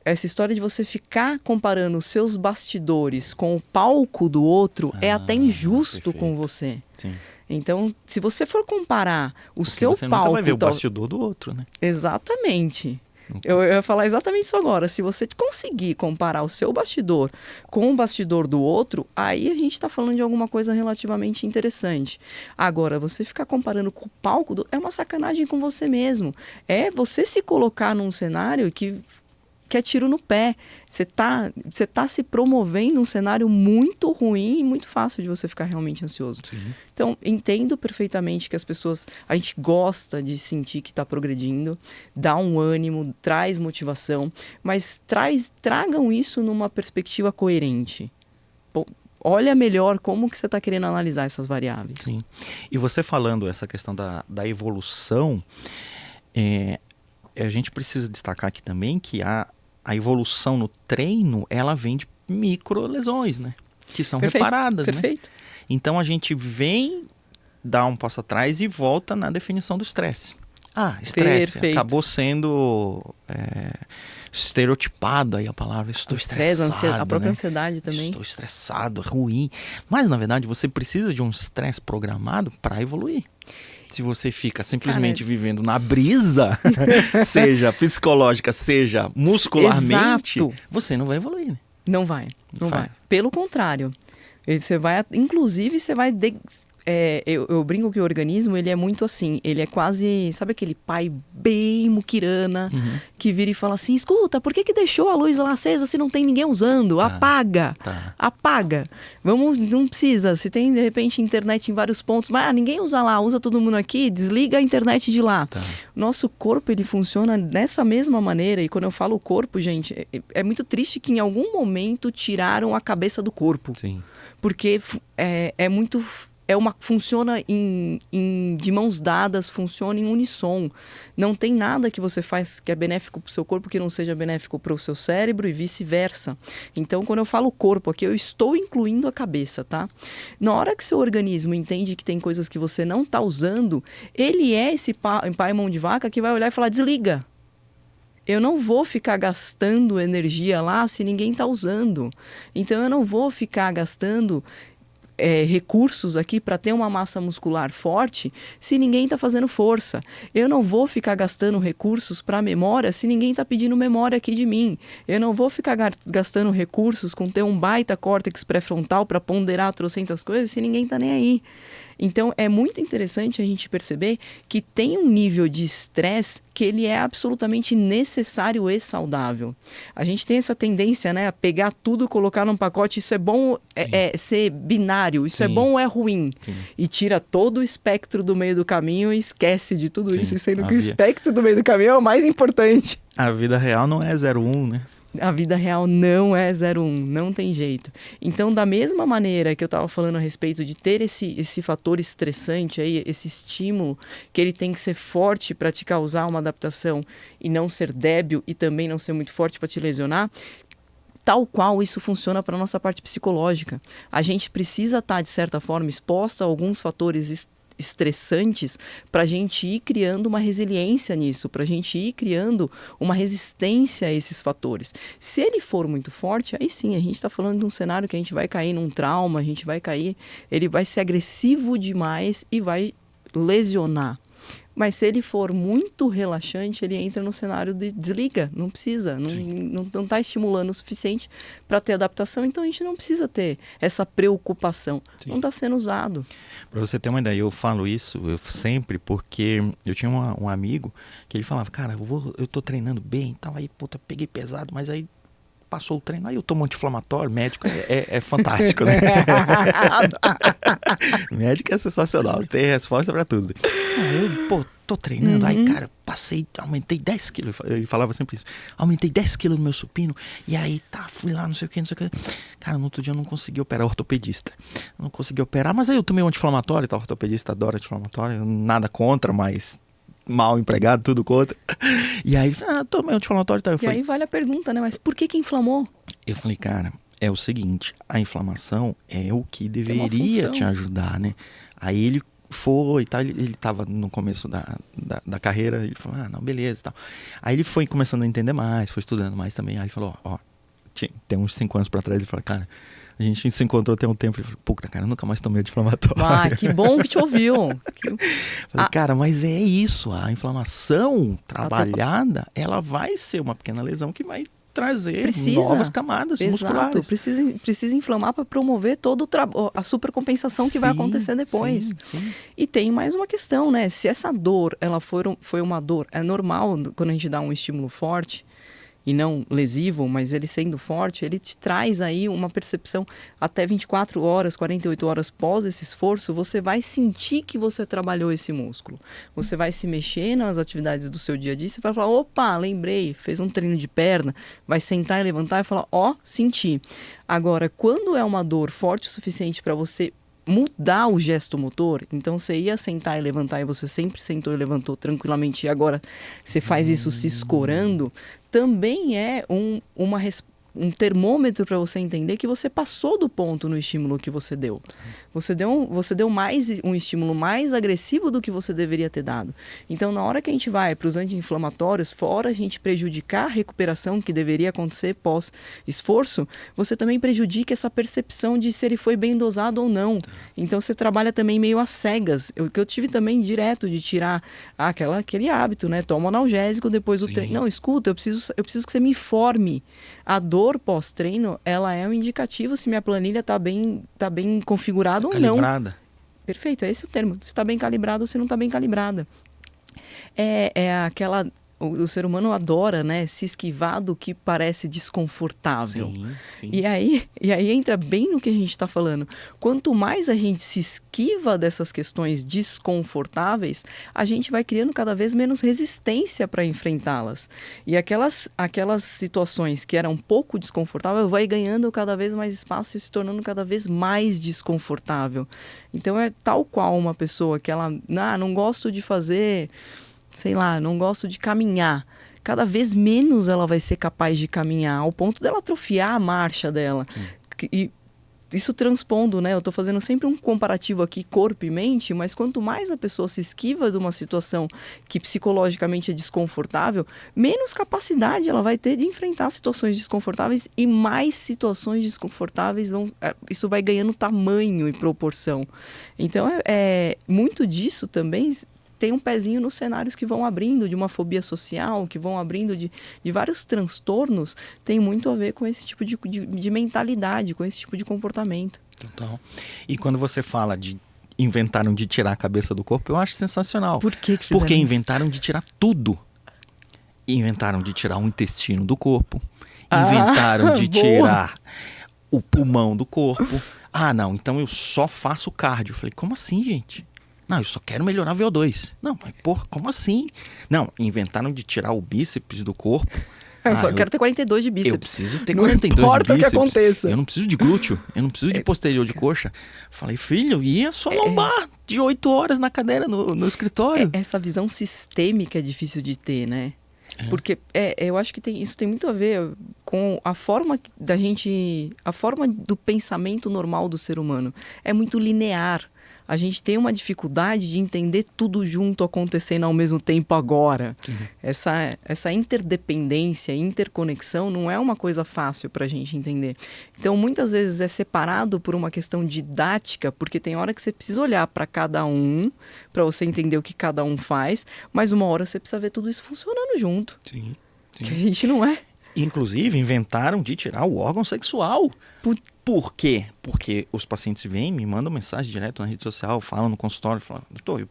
essa história de você ficar comparando os seus bastidores com o palco do outro é até injusto com você. Sim. Então, se você for comparar seu você palco... Você nunca vai ver o bastidor do outro, né? Exatamente. Eu ia falar exatamente isso agora. Se você conseguir comparar o seu bastidor com o bastidor do outro, aí a gente está falando de alguma coisa relativamente interessante. Agora, você ficar comparando com o palco é uma sacanagem com você mesmo. É você se colocar num cenário que é tiro no pé. Você tá se promovendo um cenário muito ruim e muito fácil de você ficar realmente ansioso. Sim. Então, entendo perfeitamente que a gente gosta de sentir que está progredindo, dá um ânimo, traz motivação, mas tragam isso numa perspectiva coerente. Olha melhor como que você está querendo analisar essas variáveis. Sim. E você falando essa questão da evolução, a gente precisa destacar aqui também que a evolução no treino, ela vem de microlesões, né? Que são reparadas, perfeito. Né? Então a gente vem, dá um passo atrás e volta na definição do estresse. Estresse. Acabou sendo estereotipado aí a palavra. Estou estressado. A própria ansiedade também. Estou estressado, ruim. Mas, na verdade, você precisa de um estresse programado para evoluir. Se você fica simplesmente vivendo na brisa, seja psicológica, seja muscularmente, você não vai evoluir. Né? Não vai. Pelo contrário, inclusive você vai... Eu brinco que o organismo, ele é muito assim, ele é quase, sabe aquele pai bem muquirana, que vira e fala assim: escuta, por que deixou a luz lá acesa se não tem ninguém usando? Apaga. Não precisa, se tem de repente internet em vários pontos, mas ninguém usa lá, usa todo mundo aqui, desliga a internet de lá. Nosso corpo, ele funciona dessa mesma maneira, e quando eu falo corpo, gente, é muito triste que em algum momento tiraram a cabeça do corpo. Sim. Porque funciona de mãos dadas, funciona em unissom. Não tem nada que você faz que é benéfico para o seu corpo que não seja benéfico para o seu cérebro e vice-versa. Então, quando eu falo corpo aqui, eu estou incluindo a cabeça, tá? Na hora que seu organismo entende que tem coisas que você não está usando, ele é esse pai mão de vaca que vai olhar e falar: desliga. Eu não vou ficar gastando energia lá se ninguém está usando. Então, eu não vou ficar gastando recursos aqui para ter uma massa muscular forte se ninguém está fazendo força. Eu não vou ficar gastando recursos para memória se ninguém está pedindo memória aqui de mim. Eu não vou ficar gastando recursos com ter um baita córtex pré-frontal para ponderar trocentas coisas se ninguém está nem aí. Então, é muito interessante a gente perceber que tem um nível de estresse que ele é absolutamente necessário e saudável. A gente tem essa tendência, né, a pegar tudo, colocar num pacote, isso é bom, ser binário, isso é bom ou é ruim. Sim. E tira todo o espectro do meio do caminho e esquece de tudo isso, sendo que o espectro do meio do caminho é o mais importante. A vida real não é 0-1, né? A vida real não é 0-1, não tem jeito. Então, da mesma maneira que eu estava falando a respeito de ter esse fator estressante, aí, esse estímulo, que ele tem que ser forte para te causar uma adaptação e não ser débil e também não ser muito forte para te lesionar, tal qual isso funciona para a nossa parte psicológica. A gente precisa estar, de certa forma, exposta a alguns fatores estressantes para a gente ir criando uma resiliência nisso, para a gente ir criando uma resistência a esses fatores. Se ele for muito forte, aí sim, a gente está falando de um cenário que a gente vai cair num trauma, ele vai ser agressivo demais e vai lesionar. Mas se ele for muito relaxante, ele entra no cenário de desliga, não precisa, não está estimulando o suficiente para ter adaptação, então a gente não precisa ter essa preocupação. Sim. Não está sendo usado. Para você ter uma ideia, eu falo isso sempre porque eu tinha um amigo que ele falava: cara, eu tô treinando bem, tal, aí peguei pesado, mas aí passou o treino, aí eu tomo anti-inflamatório, médico é fantástico, né? Médico é sensacional, tem resposta pra tudo. Aí eu, tô treinando, aí, cara, aumentei 10 quilos. Ele falava sempre isso. Aumentei 10 quilos no meu supino. E aí, fui lá, não sei o que. Cara, no outro dia eu não consegui operar, ortopedista. Não consegui operar, mas aí eu tomei um anti-inflamatório, tá? O ortopedista adora anti-inflamatório. Nada contra, mas mal empregado, tudo contra. E aí, tomei um anti-inflamatório. Tá? Aí vale a pergunta, né? Mas por que inflamou? Eu falei, cara, é o seguinte, a inflamação é o que deveria te ajudar, né? Aí ele foi, tá? Ele tava no começo da carreira, ele falou, não, beleza e tal. Aí ele foi começando a entender mais, foi estudando mais também. Aí ele falou, tem uns 5 anos pra trás, ele falou, cara, a gente se encontrou tem um tempo. Ele falou, puta, cara, eu nunca mais tomei anti-inflamatório. Que bom que te ouviu. Falei, cara, mas é isso, a inflamação trabalhada, ela vai ser uma pequena lesão que vai trazer novas camadas musculares. Precisa inflamar para promover toda a supercompensação que vai acontecer depois. Sim. E tem mais uma questão, né? Se essa dor ela foi uma dor, é normal quando a gente dá um estímulo forte, e não lesivo, mas ele sendo forte, ele te traz aí uma percepção até 24 horas, 48 horas pós esse esforço, você vai sentir que você trabalhou esse músculo. Você vai se mexer nas atividades do seu dia a dia, você vai falar, opa, lembrei, fez um treino de perna, vai sentar e levantar e falar, senti. Agora, quando é uma dor forte o suficiente para você mudar o gesto motor, então você ia sentar e levantar e você sempre sentou e levantou tranquilamente e agora você faz isso se escorando, também é um termômetro para você entender que você passou do ponto no estímulo que você deu. Você deu mais um estímulo mais agressivo do que você deveria ter dado. Então, na hora que a gente vai para os anti-inflamatórios, fora a gente prejudicar a recuperação que deveria acontecer pós-esforço, você também prejudica essa percepção de se ele foi bem dosado ou não. Então, você trabalha também meio às cegas. Eu tive também direto de tirar aquele hábito, né? Toma analgésico depois do treino. Não, escuta, eu preciso que você me informe. A dor pós-treino, ela é um indicativo se minha planilha está bem configurada ou não. Calibrada. Perfeito, é esse o termo. Se está bem calibrada ou se não está bem calibrada. O ser humano adora, né, se esquivar do que parece desconfortável. Sim. E aí entra bem no que a gente está falando. Quanto mais a gente se esquiva dessas questões desconfortáveis, a gente vai criando cada vez menos resistência para enfrentá-las. E aquelas situações que eram um pouco desconfortáveis, vai ganhando cada vez mais espaço e se tornando cada vez mais desconfortável. Então é tal qual uma pessoa que ela, não gosto de fazer... sei lá, não gosto de caminhar. Cada vez menos ela vai ser capaz de caminhar, ao ponto dela atrofiar a marcha dela. E isso transpondo, né? Eu estou fazendo sempre um comparativo aqui, corpo e mente, mas quanto mais a pessoa se esquiva de uma situação que psicologicamente é desconfortável, menos capacidade ela vai ter de enfrentar situações desconfortáveis e mais situações desconfortáveis isso vai ganhando tamanho e proporção. Então, muito disso também... tem um pezinho nos cenários que vão abrindo de uma fobia social, que vão abrindo de vários transtornos, tem muito a ver com esse tipo de mentalidade, com esse tipo de comportamento. Total. E quando você fala de inventaram de tirar a cabeça do corpo, eu acho sensacional. Por que Porque isso? inventaram de tirar tudo. Inventaram de tirar o intestino do corpo. Inventaram de tirar o pulmão do corpo. Não, então eu só faço cardio. Eu falei, como assim, gente? Não, eu só quero melhorar VO2. Não, mas porra, como assim? Não, inventaram de tirar o bíceps do corpo. Eu só quero ter 42 de bíceps. Eu preciso ter 42 de bíceps. Não importa o que aconteça. Eu não preciso de glúteo, eu não preciso de posterior de coxa. Falei, filho, ia só lombar de 8 horas na cadeira no escritório. Essa visão sistêmica é difícil de ter, né? Porque eu acho que isso tem muito a ver com a forma a forma do pensamento normal do ser humano. É muito linear. A gente tem uma dificuldade de entender tudo junto acontecendo ao mesmo tempo agora. Essa interdependência, interconexão não é uma coisa fácil para a gente entender. Então, muitas vezes é separado por uma questão didática, porque tem hora que você precisa olhar para cada um, para você entender o que cada um faz, mas uma hora você precisa ver tudo isso funcionando junto. Sim. Que a gente não é. Inclusive, inventaram de tirar o órgão sexual. Por quê? Porque os pacientes vêm, me mandam mensagem direto na rede social, falam no consultório, falam, doutor,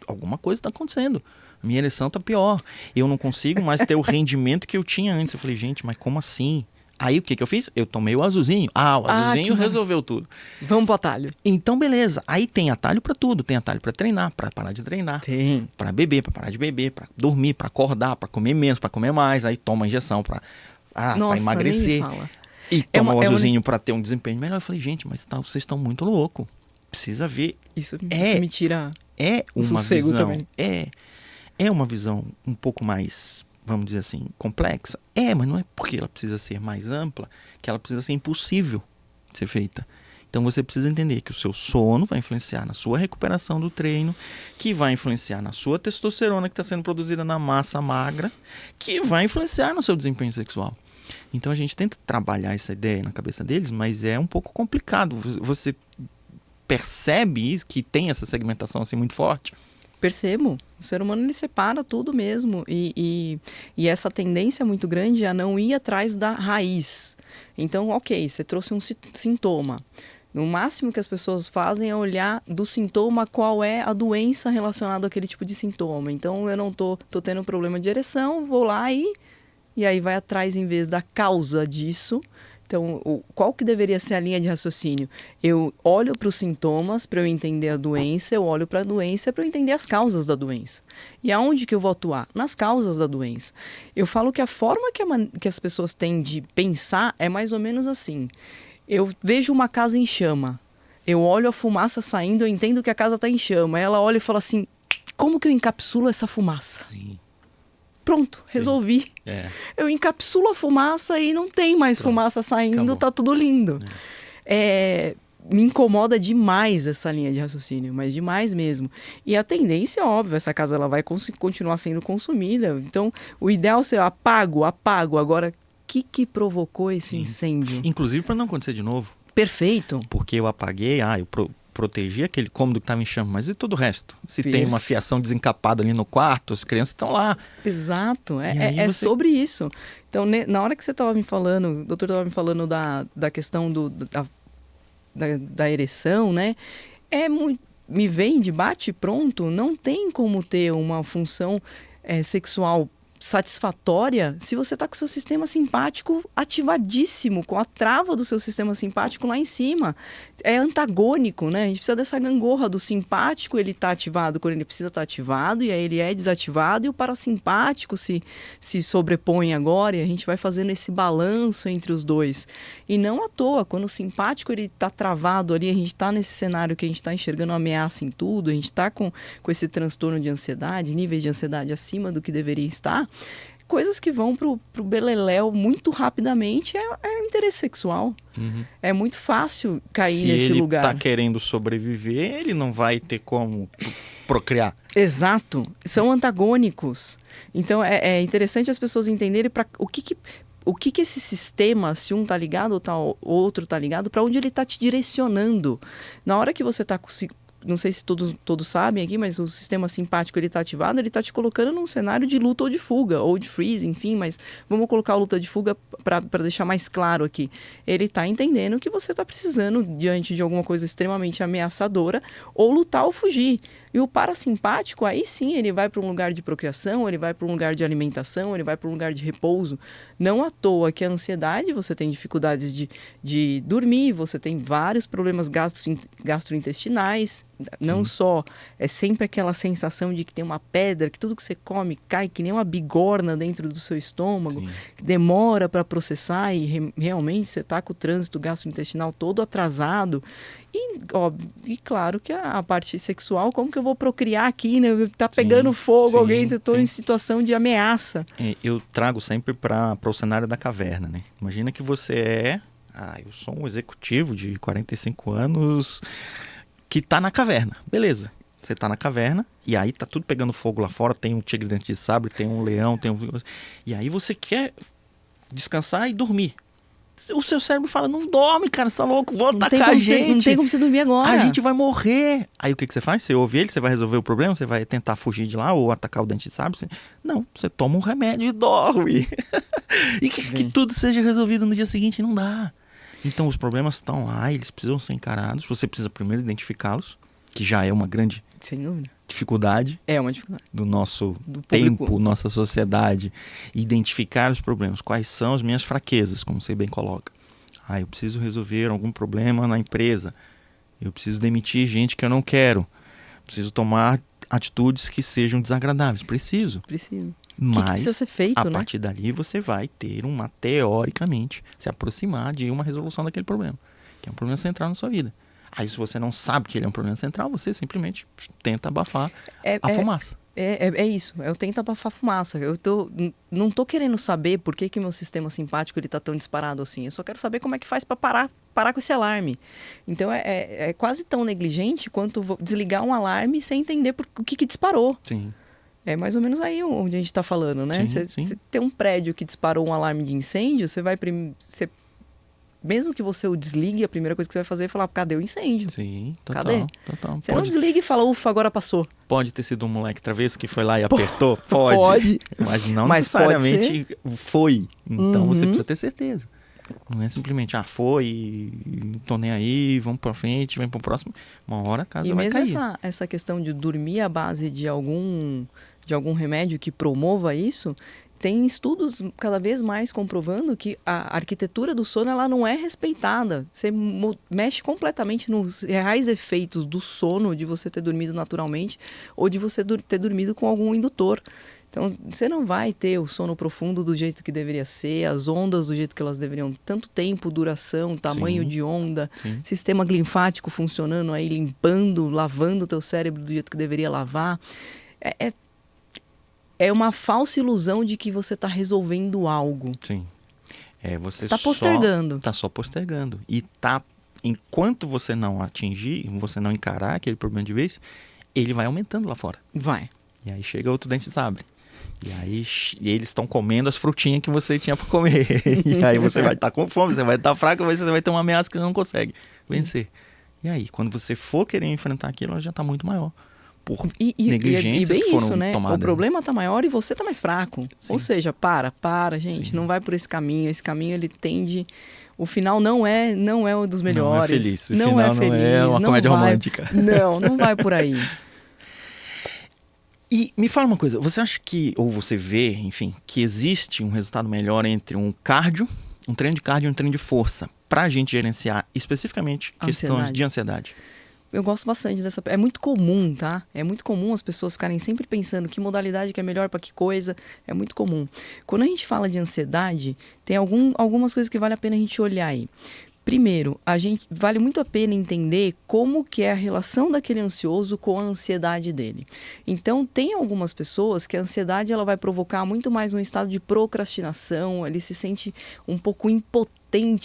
alguma coisa está acontecendo. Minha ereção está pior. Eu não consigo mais ter o rendimento que eu tinha antes. Eu falei, gente, mas como assim? Aí o que que eu fiz? Eu tomei o azulzinho. O azulzinho resolveu tudo. Vamos pro atalho. Então, beleza. Aí tem atalho pra tudo. Tem atalho pra treinar, pra parar de treinar. Tem. Pra beber, pra parar de beber, pra dormir, pra acordar, pra comer menos, pra comer mais. Aí toma a injeção pra emagrecer. Nem me fala. E toma o azulzinho pra ter um desempenho melhor. Eu falei, gente, mas vocês estão muito loucos. Precisa ver. Isso me tira uma sossego visão. também. É uma visão um pouco mais, vamos dizer assim, complexa. Mas não é porque ela precisa ser mais ampla que ela precisa ser impossível de ser feita. Então você precisa entender que o seu sono vai influenciar na sua recuperação do treino, que vai influenciar na sua testosterona que está sendo produzida na massa magra, que vai influenciar no seu desempenho sexual. Então a gente tenta trabalhar essa ideia na cabeça deles, mas é um pouco complicado. Você percebe que tem essa segmentação assim muito forte? Percebo. O ser humano ele separa tudo mesmo e essa tendência muito grande é a não ir atrás da raiz. Então, ok, você trouxe um sintoma. No máximo que as pessoas fazem é olhar do sintoma qual é a doença relacionada àquele tipo de sintoma. Então, eu não tô tendo problema de ereção, vou lá e aí vai atrás em vez da causa disso. Então, qual que deveria ser a linha de raciocínio? Eu olho para os sintomas para eu entender a doença, eu olho para a doença para eu entender as causas da doença. E aonde que eu vou atuar? Nas causas da doença. Eu falo que a forma que as pessoas têm de pensar é mais ou menos assim. Eu vejo uma casa em chama, eu olho a fumaça saindo, eu entendo que a casa está em chama. Ela olha e fala assim, como que eu encapsulo essa fumaça? Sim. Pronto, resolvi. Eu encapsulo a fumaça e não tem mais fumaça saindo, acabou. Tá tudo lindo. Me incomoda demais essa linha de raciocínio, mas demais mesmo. E a tendência é óbvia, essa casa ela vai continuar sendo consumida. Então, o ideal é ser apago. Agora, o que provocou esse incêndio? Inclusive para não acontecer de novo. Perfeito. Porque eu apaguei, proteger aquele cômodo que estava em chama, mas e todo o resto? Se tem uma fiação desencapada ali no quarto, as crianças estão lá. Exato, sobre isso. Então, na hora que você estava me falando, o doutor estava me falando da questão da ereção, né? Me vem de bate pronto, não tem como ter uma função sexual satisfatória se você está com o seu sistema simpático ativadíssimo, com a trava do seu sistema simpático lá em cima. É antagônico, né? A gente precisa dessa gangorra do simpático, ele está ativado quando ele precisa estar ativado, e aí ele é desativado, e o parasimpático se sobrepõe agora, e a gente vai fazendo esse balanço entre os dois. E não à toa, quando o simpático está travado ali, a gente está nesse cenário que a gente está enxergando uma ameaça em tudo, a gente está com esse transtorno de ansiedade, níveis de ansiedade acima do que deveria estar, coisas que vão pro beleléu muito rapidamente é interesse sexual. É muito fácil cair nesse lugar. Se ele está querendo sobreviver, ele não vai ter como procriar. Exato. São antagônicos. Então, é interessante as pessoas entenderem o que esse sistema, se um está ligado ou outro está ligado, para onde ele está te direcionando. Na hora que você está não sei se todos sabem aqui, mas o sistema simpático ele está ativado, ele está te colocando num cenário de luta ou de fuga, ou de freeze, enfim, mas vamos colocar a luta de fuga para deixar mais claro aqui. Ele está entendendo que você está precisando, diante de alguma coisa extremamente ameaçadora, ou lutar ou fugir. E o parasimpático, aí sim, ele vai para um lugar de procriação, ele vai para um lugar de alimentação, ele vai para um lugar de repouso. Não à toa que a ansiedade, você tem dificuldades de dormir, você tem vários problemas gastrointestinais. Não só, é sempre aquela sensação de que tem uma pedra, que tudo que você come cai que nem uma bigorna dentro do seu estômago, que demora para processar e realmente você está com o trânsito gastrointestinal todo atrasado. E claro que a parte sexual, como que eu vou procriar aqui, né? Tá pegando fogo, alguém, estou em situação de ameaça. Eu trago sempre para o cenário da caverna, né? Imagina que você eu sou um executivo de 45 anos que está na caverna, beleza. Você está na caverna e aí tá tudo pegando fogo lá fora, tem um tigre dente de sabre, tem um leão, e aí você quer descansar e dormir. O seu cérebro fala, não dorme, cara, você tá louco, vou atacar a gente. Não tem como você dormir agora. A gente vai morrer. Aí o que você faz? Você ouve ele, você vai resolver o problema, você vai tentar fugir de lá ou atacar o dente de sabre? Não, você toma um remédio e dorme. E que tudo seja resolvido no dia seguinte, não dá. Então os problemas estão lá, eles precisam ser encarados, você precisa primeiro identificá-los, que já é uma grande Sem dúvida. dificuldade É uma dificuldade. do nosso Do tempo, público. nossa sociedade, identificar os problemas, quais são as minhas fraquezas, como você bem coloca. Eu preciso resolver algum problema na empresa, eu preciso demitir gente que eu não quero, preciso tomar atitudes que sejam desagradáveis, preciso. Preciso. O que Mas precisa ser feito, a né? partir dali você vai ter teoricamente, se aproximar de uma resolução daquele problema, que é um problema central na sua vida. Aí se você não sabe que ele é um problema central, você simplesmente tenta abafar a fumaça. É isso, eu tento abafar a fumaça. Não tô querendo saber por que meu sistema simpático ele tá tão disparado assim. Eu só quero saber como é que faz para parar com esse alarme. Então é quase tão negligente quanto desligar um alarme sem entender o que disparou. Sim. É mais ou menos aí onde a gente está falando, né? Sim. Você tem um prédio que disparou um alarme de incêndio, mesmo que você o desligue, a primeira coisa que você vai fazer é falar, cadê o incêndio? Sim, total. Cadê? Total. Você não desliga e fala, ufa, agora passou. Pode ter sido um moleque travesso que foi lá e apertou? Pode. Mas não Mas necessariamente foi. Então você Uhum. precisa ter certeza. Não é simplesmente, foi, tô nem aí, vamos pra frente, vamos pro próximo. Uma hora a casa vai cair. E mesmo essa questão de dormir à base de algum remédio que promova isso, tem estudos cada vez mais comprovando que a arquitetura do sono ela não é respeitada. Você mexe completamente nos reais efeitos do sono, de você ter dormido naturalmente ou de você ter dormido com algum indutor. Então, você não vai ter o sono profundo do jeito que deveria ser, as ondas do jeito que elas deveriam, tanto tempo, duração, tamanho de onda, sistema linfático funcionando aí, limpando, lavando o teu cérebro do jeito que deveria lavar. É uma falsa ilusão de que você está resolvendo algo. Sim. Você está postergando. Está só postergando. E enquanto você não atingir, você não encarar aquele problema de vez, ele vai aumentando lá fora. Vai. E aí chega outro dente de sabre. E aí eles estão comendo as frutinhas que você tinha para comer. E aí você vai estar com fome, você vai estar fraco, você vai ter uma ameaça que você não consegue vencer. E aí, quando você for querer enfrentar aquilo, ela já está muito maior. Por negligências bem que foram isso, né? tomadas. O problema está maior e você está mais fraco. Sim. Ou seja, para, gente. Sim. Não vai por esse caminho. Esse caminho, ele tende... O final não é um dos melhores. Não é feliz. O não final é feliz. Não é uma comédia romântica. Não vai por aí. E me fala uma coisa, você acha que, ou você vê, enfim, que existe um resultado melhor entre um treino de cardio e um treino de força, pra gente gerenciar especificamente questões de ansiedade? Eu gosto bastante dessa... É muito comum, tá? É muito comum as pessoas ficarem sempre pensando que modalidade que é melhor para que coisa. É muito comum. Quando a gente fala de ansiedade, tem algumas coisas que vale a pena a gente olhar aí. Primeiro, vale muito a pena entender como que é a relação daquele ansioso com a ansiedade dele. Então, tem algumas pessoas que a ansiedade ela vai provocar muito mais um estado de procrastinação, ele se sente um pouco impotente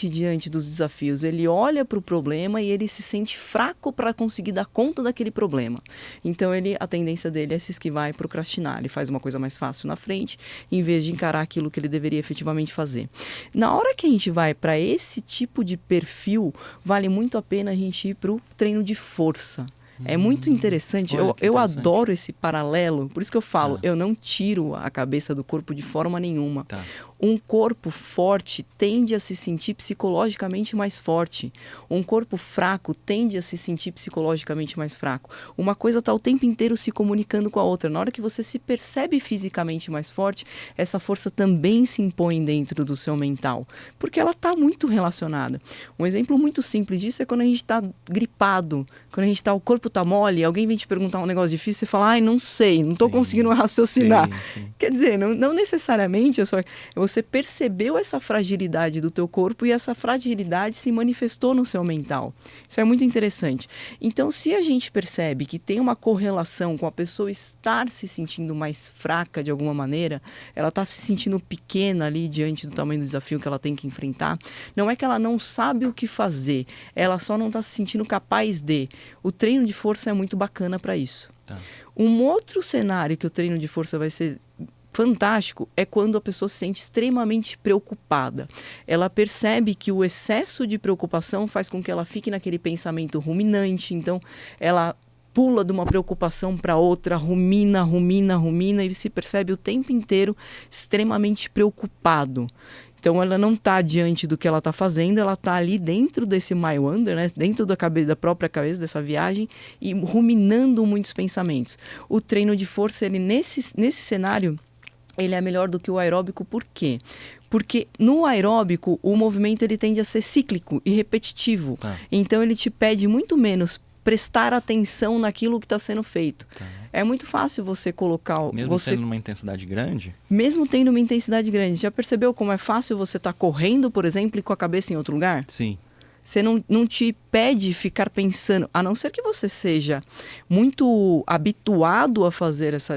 diante dos desafios. Ele olha para o problema e ele se sente fraco para conseguir dar conta daquele problema. Então, a tendência dele é se esquivar e procrastinar. Ele faz uma coisa mais fácil na frente, em vez de encarar aquilo que ele deveria efetivamente fazer. Na hora que a gente vai para esse tipo de perfil, vale muito a pena a gente ir para o treino de força. É muito interessante. Eu adoro esse paralelo. Por isso que eu falo, eu não tiro a cabeça do corpo de forma nenhuma. Tá. Um corpo forte tende a se sentir psicologicamente mais forte. Um corpo fraco tende a se sentir psicologicamente mais fraco. Uma coisa está o tempo inteiro se comunicando com a outra. Na hora que você se percebe fisicamente mais forte, essa força também se impõe dentro do seu mental, porque ela está muito relacionada. Um exemplo muito simples disso é quando a gente está gripado, quando o corpo está mole, alguém vem te perguntar um negócio difícil, você fala, não sei, não estou conseguindo raciocinar. Sim. Quer dizer, não necessariamente você percebeu essa fragilidade do teu corpo e essa fragilidade se manifestou no seu mental. Isso é muito interessante. Então, se a gente percebe que tem uma correlação com a pessoa estar se sentindo mais fraca de alguma maneira, ela está se sentindo pequena ali diante do tamanho do desafio que ela tem que enfrentar, não é que ela não sabe o que fazer, ela só não está se sentindo capaz de. O treino de força é muito bacana para isso. Tá. Um outro cenário que o treino de força vai ser fantástico é quando a pessoa se sente extremamente preocupada. Ela percebe que o excesso de preocupação faz com que ela fique naquele pensamento ruminante, então ela pula de uma preocupação para outra, rumina e se percebe o tempo inteiro extremamente preocupado. Então ela não está diante do que ela está fazendo, ela está ali dentro desse My Wonder, né? Dentro da própria cabeça dessa viagem e ruminando muitos pensamentos. O treino de força, ele nesse cenário, ele é melhor do que o aeróbico. Por quê? Porque no aeróbico o movimento ele tende a ser cíclico e repetitivo. Tá. Então ele te pede muito menos prestar atenção naquilo que está sendo feito. Tá. É muito fácil você colocar... Mesmo tendo uma intensidade grande? Mesmo tendo uma intensidade grande. Já percebeu como é fácil você estar correndo, por exemplo, e com a cabeça em outro lugar? Sim. Você não te pede ficar pensando, a não ser que você seja muito habituado a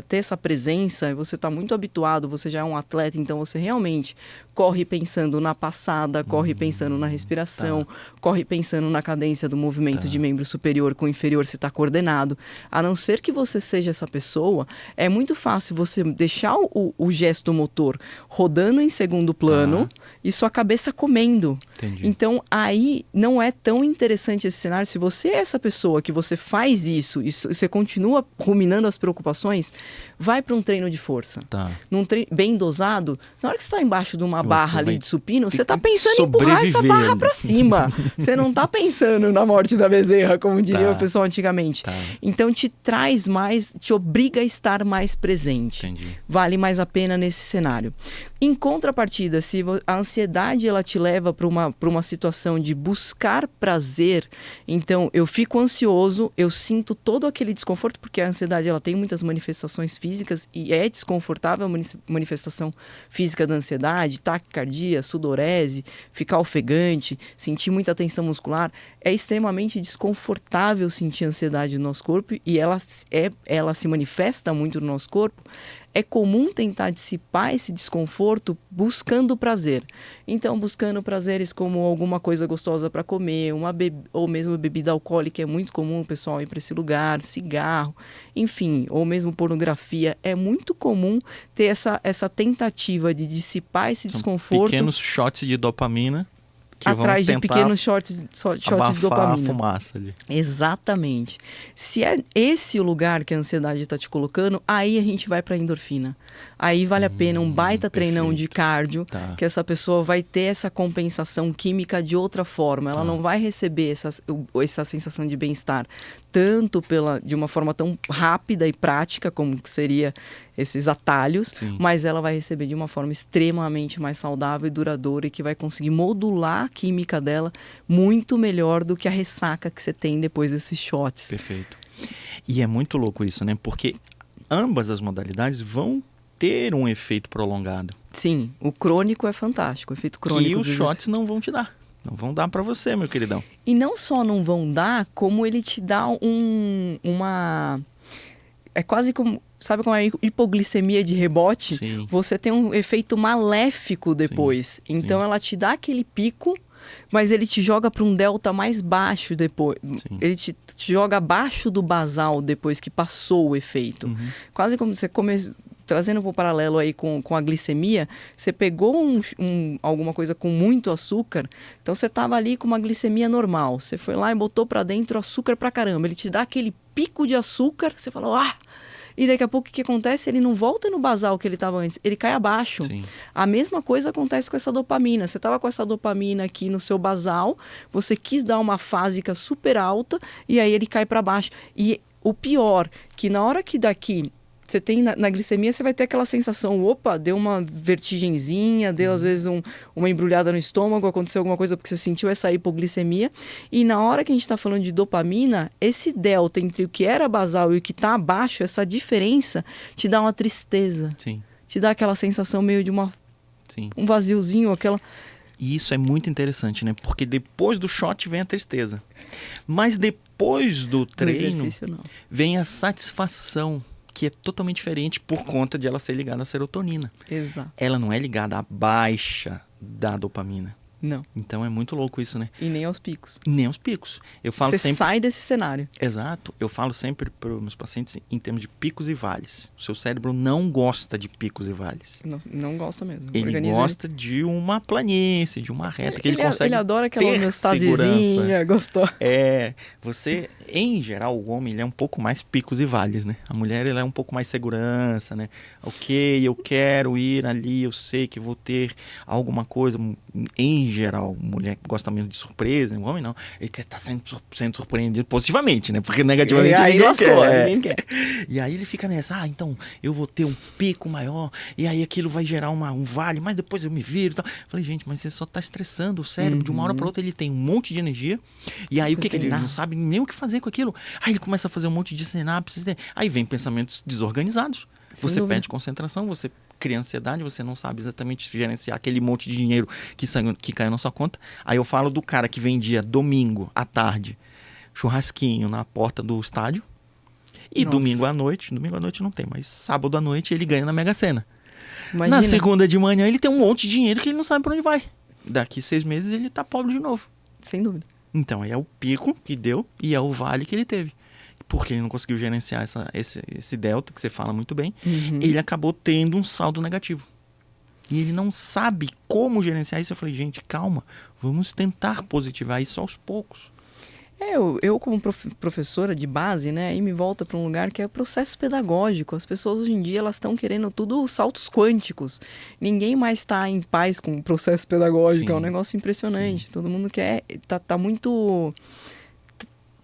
ter essa presença, você está muito habituado, você já é um atleta, então você realmente corre pensando na passada, corre pensando na respiração, corre pensando na cadência do movimento de membro superior com inferior, se está coordenado. A não ser que você seja essa pessoa, é muito fácil você deixar o gesto motor rodando em segundo plano e sua cabeça comendo. Entendi. Então, aí não é tão interessante esse cenário. Se você é essa pessoa que você faz isso e você continua ruminando as preocupações, vai para um treino de força. Tá. Num treino bem dosado, na hora que você está embaixo de uma barra ali de supino, você está que pensando em empurrar essa sobreviver. barra para cima. Você não está pensando na morte da bezerra, como diria o pessoal antigamente. Tá. Então, te traz mais, te obriga a estar mais presente. Entendi. Vale mais a pena nesse cenário. Em contrapartida, se a ansiedade ela te leva para uma situação de buscar prazer, então eu fico ansioso, eu sinto todo aquele desconforto, porque a ansiedade ela tem muitas manifestações físicas e é desconfortável a manifestação física da ansiedade, taquicardia, sudorese, ficar ofegante, sentir muita tensão muscular. É extremamente desconfortável sentir ansiedade no nosso corpo e ela se manifesta muito no nosso corpo. É comum tentar dissipar esse desconforto buscando prazer. Então, buscando prazeres como alguma coisa gostosa para comer, ou mesmo bebida alcoólica, é muito comum o pessoal ir para esse lugar, cigarro, enfim, ou mesmo pornografia. É muito comum ter essa tentativa de dissipar esse desconforto. Pequenos shots de dopamina que atrás vão de tentar pequenos shots de dopamina. a fumaça ali. Exatamente. Se é esse o lugar que a ansiedade está te colocando, aí a gente vai para a endorfina. Aí vale a pena um baita treinão de cardio, que essa pessoa vai ter essa compensação química de outra forma. Ela não vai receber essa sensação de bem-estar tanto de uma forma tão rápida e prática como que seria esses atalhos, mas ela vai receber de uma forma extremamente mais saudável e duradoura e que vai conseguir modular a química dela muito melhor do que a ressaca que você tem depois desses shots. Perfeito. E é muito louco isso, né? Porque ambas as modalidades vão ter um efeito prolongado. Sim, o crônico é fantástico, o efeito crônico. Que os shots não vão te dar. Não vão dar pra você, meu queridão. E não só não vão dar, como ele te dá uma... É quase como... Sabe como é a hipoglicemia de rebote? Sim. Você tem um efeito maléfico depois. Sim. Então ela te dá aquele pico, mas ele te joga para um delta mais baixo depois. Sim. Ele te joga abaixo do basal depois que passou o efeito. Quase como você trazendo para o paralelo aí com a glicemia, você pegou alguma coisa com muito açúcar, então você estava ali com uma glicemia normal, você foi lá e botou para dentro açúcar pra caramba, ele te dá aquele pico de açúcar, você falou, e daqui a pouco o que acontece? Ele não volta no basal que ele estava antes, ele cai abaixo. Sim. A mesma coisa acontece com essa dopamina. Você estava com essa dopamina aqui no seu basal, você quis dar uma fásica super alta e aí ele cai para baixo. E o pior, que na hora que daqui você tem na glicemia, você vai ter aquela sensação, opa, deu uma vertigenzinha, deu às vezes uma embrulhada no estômago, aconteceu alguma coisa porque você sentiu essa hipoglicemia. E na hora que a gente está falando de dopamina, esse delta entre o que era basal e o que está abaixo, essa diferença te dá uma tristeza. Sim. Te dá aquela sensação meio de um vaziozinho, aquela... E isso é muito interessante, né? Porque depois do shot vem a tristeza. Mas depois do treino vem a satisfação, que é totalmente diferente por conta de ela ser ligada à serotonina. Exato. Ela não é ligada à baixa da dopamina. Não. Então é muito louco isso, né? E nem aos picos. Nem aos picos. Eu falo Você sempre... sai desse cenário. Exato. Eu falo sempre para os meus pacientes em termos de picos e vales. O seu cérebro não gosta de picos e vales. Não gosta mesmo. Ele gosta de uma planície, de uma reta, que ele consegue Ele adora aquela ter homeostasezinha, gostou. Você, em geral, o homem ele é um pouco mais picos e vales, né? A mulher ela é um pouco mais segurança, né? Ok, eu quero ir ali, eu sei que vou ter alguma coisa. Em geral, mulher gosta mesmo de surpresa, o homem não. Ele quer estar sendo surpreendido positivamente, né? Porque negativamente ninguém quer. E aí ele fica nessa, então eu vou ter um pico maior, e aí aquilo vai gerar um vale, mas depois eu me viro e tal. Falei, gente, mas você só tá estressando o cérebro. De uma hora para outra ele tem um monte de energia, e aí o que ele não sabe nem o que fazer com aquilo. Aí ele começa a fazer um monte de sinapses, aí vem pensamentos desorganizados. Você perde concentração, você cria ansiedade, você não sabe exatamente gerenciar aquele monte de dinheiro que caiu na sua conta. Aí eu falo do cara que vendia domingo à tarde churrasquinho na porta do estádio, e domingo à noite não tem, mas sábado à noite ele ganha na Mega Sena. Imagina. Na segunda de manhã ele tem um monte de dinheiro que ele não sabe para onde vai. Daqui 6 meses ele tá pobre de novo. Sem dúvida. Então é o pico que deu e é o vale que ele teve. Porque ele não conseguiu gerenciar esse delta, que você fala muito bem, ele acabou tendo um saldo negativo. E ele não sabe como gerenciar isso. Eu falei, gente, calma, vamos tentar positivar isso aos poucos. Eu como professora de base, né, aí me volta para um lugar que é o processo pedagógico. As pessoas hoje em dia elas estão querendo tudo saltos quânticos. Ninguém mais está em paz com o processo pedagógico. Sim. É um negócio impressionante. Sim. Todo mundo quer, tá muito...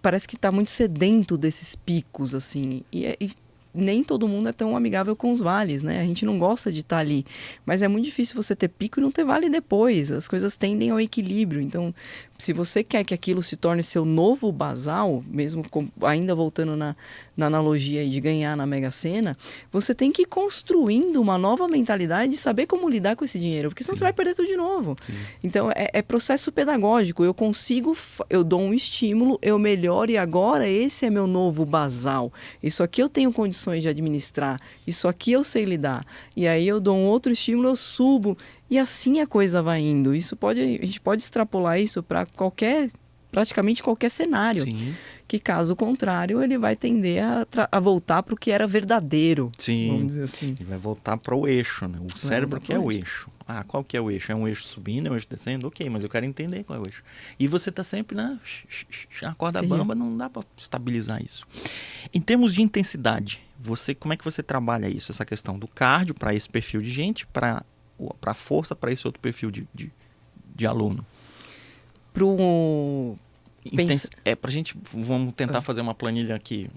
Parece que está muito sedento desses picos, assim. E nem todo mundo é tão amigável com os vales, né? A gente não gosta de estar ali. Mas é muito difícil você ter pico e não ter vale depois. As coisas tendem ao equilíbrio. Então, se você quer que aquilo se torne seu novo basal, mesmo ainda voltando na analogia aí de ganhar na Mega Sena, você tem que ir construindo uma nova mentalidade de saber como lidar com esse dinheiro, porque senão Sim. você vai perder tudo de novo. Sim. Então, é processo pedagógico. Eu dou um estímulo, eu melhoro e agora esse é meu novo basal. Isso aqui eu tenho condições de administrar, isso aqui eu sei lidar. E aí eu dou um outro estímulo, eu subo. E assim a coisa vai indo. A gente pode extrapolar isso para praticamente qualquer cenário. Sim. Que caso contrário, ele vai tender a voltar para o que era verdadeiro. Sim. Vamos dizer assim. Ele vai voltar para o eixo, né? O cérebro que é o eixo. Qual que é o eixo? É um eixo subindo, é um eixo descendo? Ok, mas eu quero entender qual é o eixo. E você está sempre na corda bamba, não dá para estabilizar isso. Em termos de intensidade, como é que você trabalha isso? Essa questão do cardio para esse perfil de gente, para força para esse outro perfil de aluno? Pra gente, vamos tentar fazer uma planilha aqui,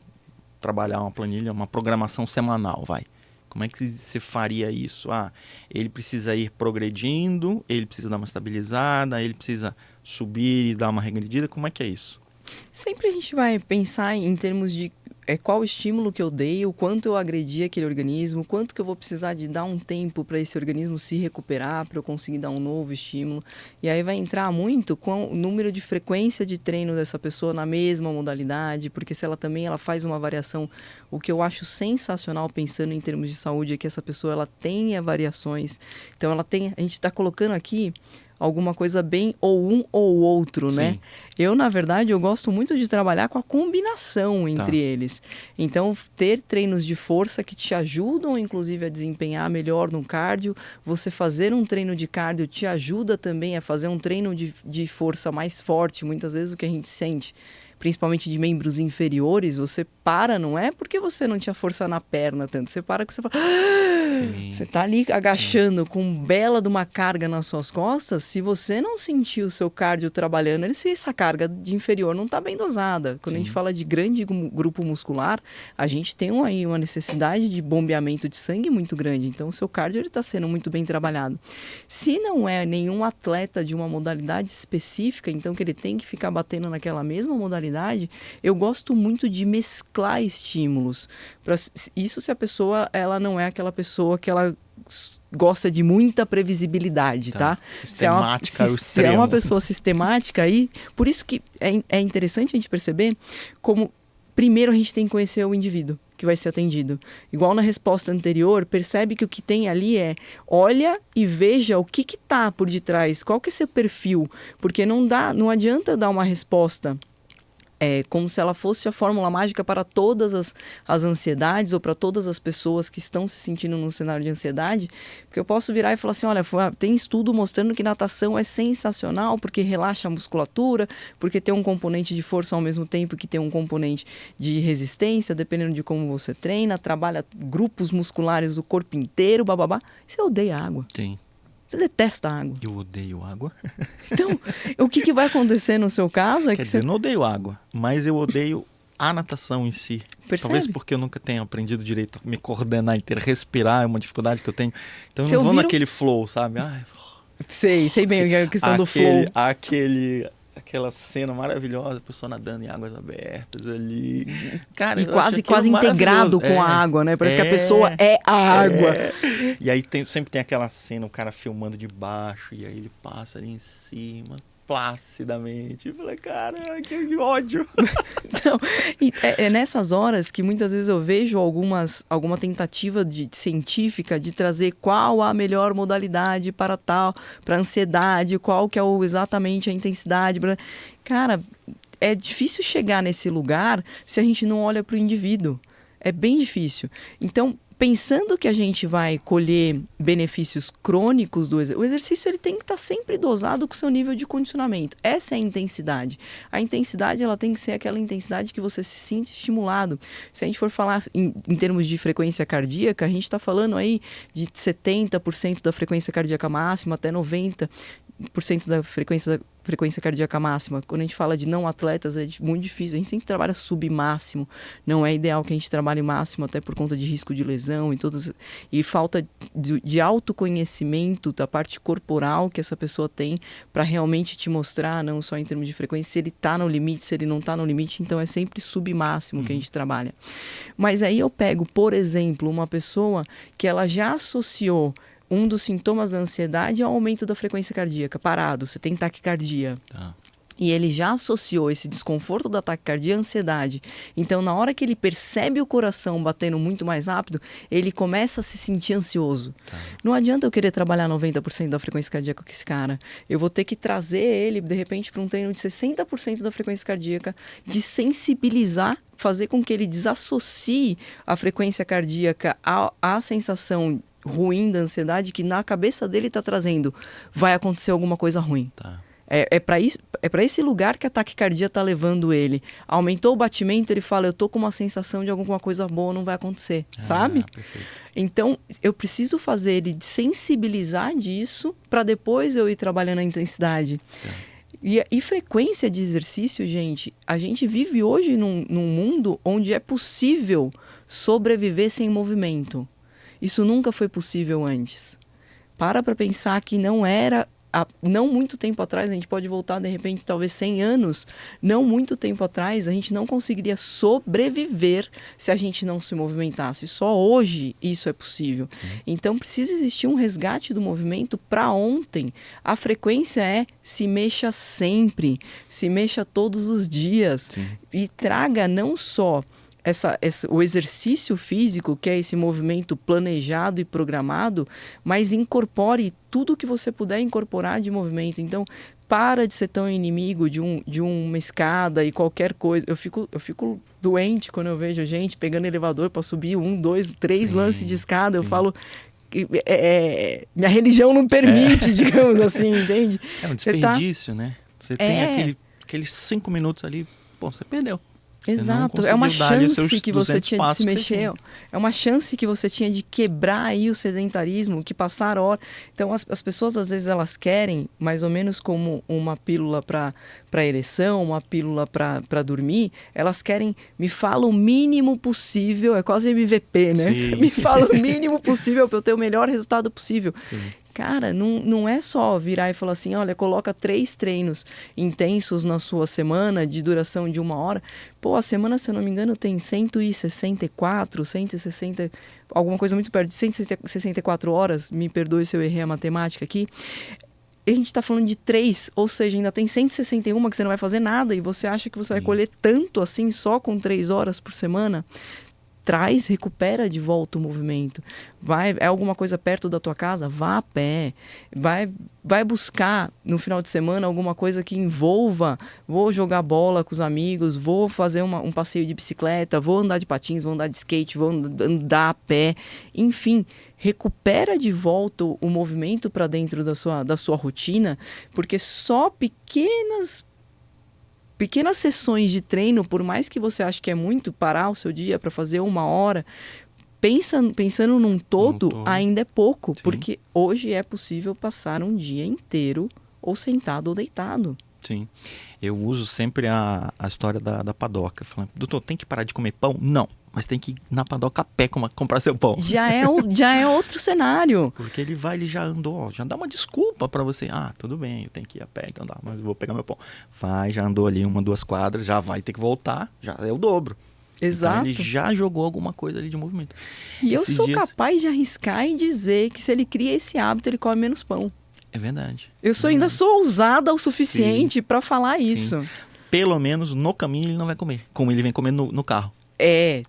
trabalhar uma planilha, uma programação semanal, vai. Como é que você faria isso? Ele precisa ir progredindo, ele precisa dar uma estabilizada, ele precisa subir e dar uma regredida, como é que é isso? Sempre a gente vai pensar em termos de qual o estímulo que eu dei, o quanto eu agredi aquele organismo, quanto que eu vou precisar de dar um tempo para esse organismo se recuperar, para eu conseguir dar um novo estímulo. E aí vai entrar muito com o número de frequência de treino dessa pessoa na mesma modalidade, porque se ela faz uma variação, o que eu acho sensacional pensando em termos de saúde é que essa pessoa ela tenha variações. Então a gente está colocando aqui alguma coisa bem ou um ou outro, Sim. né? Na verdade, eu gosto muito de trabalhar com a combinação entre eles. Então, ter treinos de força que te ajudam, inclusive, a desempenhar melhor no cardio. Você fazer um treino de cardio te ajuda também a fazer um treino de força mais forte. Muitas vezes o que a gente sente, principalmente de membros inferiores, você para, não é porque você não tinha força na perna tanto. Você para que você fala... Você está ali agachando Sim. com bela de uma carga nas suas costas. Se você não sentir o seu cardio trabalhando, essa carga de inferior não está bem dosada. Quando Sim. a gente fala de grande grupo muscular, a gente tem aí uma necessidade de bombeamento de sangue muito grande. Então, o seu cardio está sendo muito bem trabalhado. Se não é nenhum atleta de uma modalidade específica, então que ele tem que ficar batendo naquela mesma modalidade, eu gosto muito de mesclar estímulos. Isso se a pessoa ela não é aquela pessoa que ela gosta de muita previsibilidade, tá? Sistemática, se é uma pessoa sistemática aí, por isso que é interessante a gente perceber como primeiro a gente tem que conhecer o indivíduo que vai ser atendido. Igual na resposta anterior, percebe que o que tem ali é olha e veja o que está por detrás, qual que é seu perfil, porque não adianta dar uma resposta como se ela fosse a fórmula mágica para todas as ansiedades ou para todas as pessoas que estão se sentindo num cenário de ansiedade, porque eu posso virar e falar assim, olha, tem estudo mostrando que natação é sensacional porque relaxa a musculatura, porque tem um componente de força ao mesmo tempo que tem um componente de resistência, dependendo de como você treina, trabalha grupos musculares do corpo inteiro, bababá. Você odeia água. Sim. Você detesta água. Eu odeio água. Então, o que vai acontecer no seu caso é Quer dizer, eu não odeio água, mas eu odeio a natação em si. Percebe? Talvez porque eu nunca tenha aprendido direito a me coordenar e respirar, é uma dificuldade que eu tenho. Então eu não vou naquele flow, sabe? Sei bem a questão do flow. Aquela cena maravilhosa, a pessoa nadando em águas abertas ali. Cara, e quase integrado com a água, né? Parece que a pessoa é a água. E aí sempre tem aquela cena, o cara filmando de baixo, e aí ele passa ali em cima, placidamente. Eu falei, cara, que ódio. Então, é nessas horas que muitas vezes eu vejo alguma tentativa científica de trazer qual a melhor modalidade para ansiedade, qual que é exatamente a intensidade. Cara, é difícil chegar nesse lugar se a gente não olha para o indivíduo. É bem difícil. Então, pensando que a gente vai colher benefícios crônicos do exercício, o exercício ele tem que estar sempre dosado com o seu nível de condicionamento. Essa é a intensidade. A intensidade ela tem que ser aquela intensidade que você se sinta estimulado. Se a gente for falar em termos de frequência cardíaca, a gente está falando aí de 70% da frequência cardíaca máxima até 90% da frequência cardíaca máxima. Quando a gente fala de não atletas, é muito difícil. A gente sempre trabalha submáximo. Não é ideal que a gente trabalhe máximo, até por conta de risco de lesão e falta de autoconhecimento da parte corporal que essa pessoa tem para realmente te mostrar, não só em termos de frequência, se ele está no limite, se ele não está no limite. Então, é sempre submáximo que a gente trabalha. Mas aí eu pego, por exemplo, uma pessoa que ela já associou um dos sintomas da ansiedade é o aumento da frequência cardíaca. Parado, você tem taquicardia. Tá. E ele já associou esse desconforto da taquicardia à ansiedade. Então, na hora que ele percebe o coração batendo muito mais rápido, ele começa a se sentir ansioso. Tá. Não adianta eu querer trabalhar 90% da frequência cardíaca com esse cara. Eu vou ter que trazer ele, de repente, para um treino de 60% da frequência cardíaca, de sensibilizar, fazer com que ele desassocie a frequência cardíaca à sensação ruim da ansiedade que na cabeça dele está trazendo, vai acontecer alguma coisa ruim. Tá. É para esse lugar que a taquicardia está levando ele. Aumentou o batimento, ele fala, eu tô com uma sensação de alguma coisa boa não vai acontecer, sabe? Perfeito. Então, eu preciso fazer ele sensibilizar disso para depois eu ir trabalhando a intensidade. E frequência de exercício, gente, a gente vive hoje num mundo onde é possível sobreviver sem movimento. Isso nunca foi possível antes. Para pensar que não era... não muito tempo atrás, a gente pode voltar de repente talvez 100 anos, não muito tempo atrás a gente não conseguiria sobreviver se a gente não se movimentasse. Só hoje isso é possível. Sim. Então precisa existir um resgate do movimento para ontem. A frequência se mexa sempre, se mexa todos os dias. Sim. E traga não só o exercício físico, que é esse movimento planejado e programado, mas incorpore tudo que você puder incorporar de movimento. Então, para de ser tão inimigo de uma escada e qualquer coisa. Eu fico doente quando eu vejo gente pegando elevador para subir 1, 2, 3 lances de escada. Sim. Eu falo... minha religião não permite, digamos assim, entende? É um desperdício, né? Você tem aqueles 5 minutos ali, você perdeu. Exato, é uma chance que você tinha de se mexer, é uma chance que você tinha de quebrar aí o sedentarismo, que passar hora. Então as pessoas às vezes elas querem, mais ou menos como uma pílula para ereção, uma pílula para dormir, elas querem, me fala o mínimo possível, é quase MVP, né? Sim. Me fala o mínimo possível para eu ter o melhor resultado possível. Sim. Cara, não é só virar e falar assim, olha, coloca 3 treinos intensos na sua semana, de duração de 1 hora. Pô, a semana, se eu não me engano, tem 164, 160, alguma coisa muito perto de 164 horas, me perdoe se eu errei a matemática aqui. a gente está falando de 3, ou seja, ainda tem 161 que você não vai fazer nada e você acha que você vai colher tanto assim só com 3 horas por semana? Recupera de volta o movimento. É alguma coisa perto da tua casa? Vá a pé. Vai buscar no final de semana alguma coisa que envolva, vou jogar bola com os amigos, vou fazer um passeio de bicicleta, vou andar de patins, vou andar de skate, vou andar a pé. Enfim, recupera de volta o movimento para dentro da sua rotina, porque só pequenas sessões de treino, por mais que você ache que é muito, parar o seu dia para fazer 1 hora, pensando num todo, ainda é pouco. Sim. Porque hoje é possível passar um dia inteiro ou sentado ou deitado. Sim. Eu uso sempre a história da padoca. Falando, doutor, tem que parar de comer pão? Não. Mas tem que ir na padoca a pé comprar seu pão. Já é outro cenário. Porque ele já andou, já dá uma desculpa pra você. Ah, tudo bem, eu tenho que ir a pé, então dá, mas eu vou pegar meu pão. Já andou ali 1, 2 quadras, já vai ter que voltar, já é o dobro. Exato. Então ele já jogou alguma coisa ali de movimento. E eu sou capaz de arriscar e dizer que se ele cria esse hábito, ele come menos pão. É verdade. Ainda sou ousada o suficiente para falar isso. Sim. Pelo menos no caminho ele não vai comer, como ele vem comendo no carro.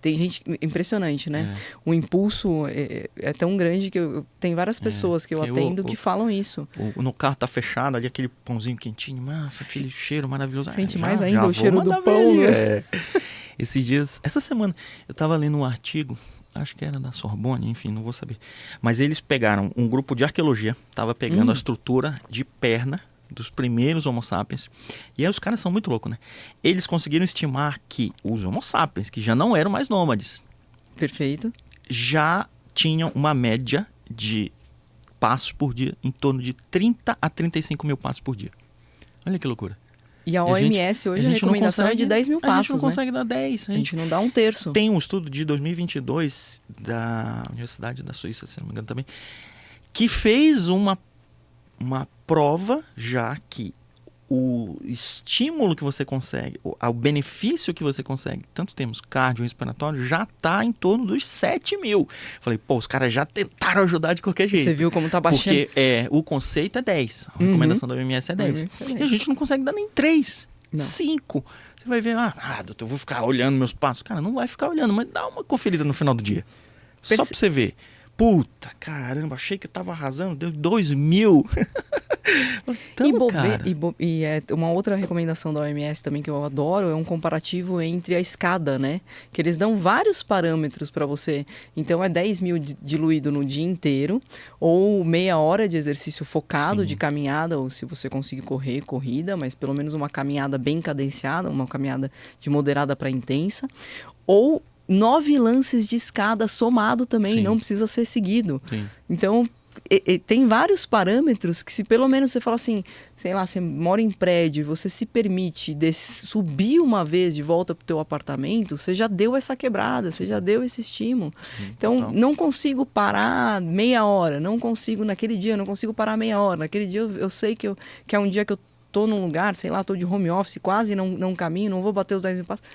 Tem gente... Impressionante, né? O impulso é tão grande que tem várias pessoas que eu atendo que falam isso. No carro tá fechado, ali aquele pãozinho quentinho, massa, aquele cheiro maravilhoso. Sente mais ainda o cheiro do pão, né? Esses dias... Essa semana eu tava lendo um artigo, acho que era da Sorbonne, enfim, não vou saber. Mas eles pegaram um grupo de arqueologia, tava pegando a estrutura de perna dos primeiros Homo sapiens. E aí os caras são muito loucos, né? Eles conseguiram estimar que os Homo sapiens, que já não eram mais nômades... Perfeito. Já tinham uma média de passos por dia, em torno de 30 a 35 mil passos por dia. Olha que loucura. E a OMS hoje a recomendação é de 10 mil passos, a gente não consegue dar 10. A gente não dá 1/3. Tem um estudo de 2022 da Universidade da Suíça, se não me engano também, que fez uma prova já que o estímulo que você consegue, o benefício que você consegue, tanto temos cardiorrespiratório, já está em torno dos 7 mil. Falei, os caras já tentaram ajudar de qualquer jeito. Você viu como está baixando? Porque o conceito é 10. A recomendação da OMS é 10. E a gente não consegue dar nem 3, 5. Você vai ver, doutor, eu vou ficar olhando meus passos. Cara, não vai ficar olhando, mas dá uma conferida no final do dia. Só pra você ver. Puta, caramba, achei que eu tava arrasando, deu 2 mil. E uma outra recomendação da OMS também que eu adoro é um comparativo entre a escada, né? Que eles dão vários parâmetros para você. Então é 10 mil diluído no dia inteiro, ou meia hora de exercício focado, de caminhada, ou se você conseguir corrida, mas pelo menos uma caminhada bem cadenciada, uma caminhada de moderada para intensa, ou 9 lances de escada somado também, não precisa ser seguido. Sim. Então, tem vários parâmetros que se pelo menos você fala assim, sei lá, você mora em prédio, você se permite subir uma vez de volta para o teu apartamento, você já deu essa quebrada, você já deu esse estímulo. Então, não consigo parar meia hora, naquele dia eu não consigo parar meia hora, naquele dia eu sei que é um dia que eu tô num lugar, sei lá, tô de home office, quase não caminho, não vou bater os 10 mil passos.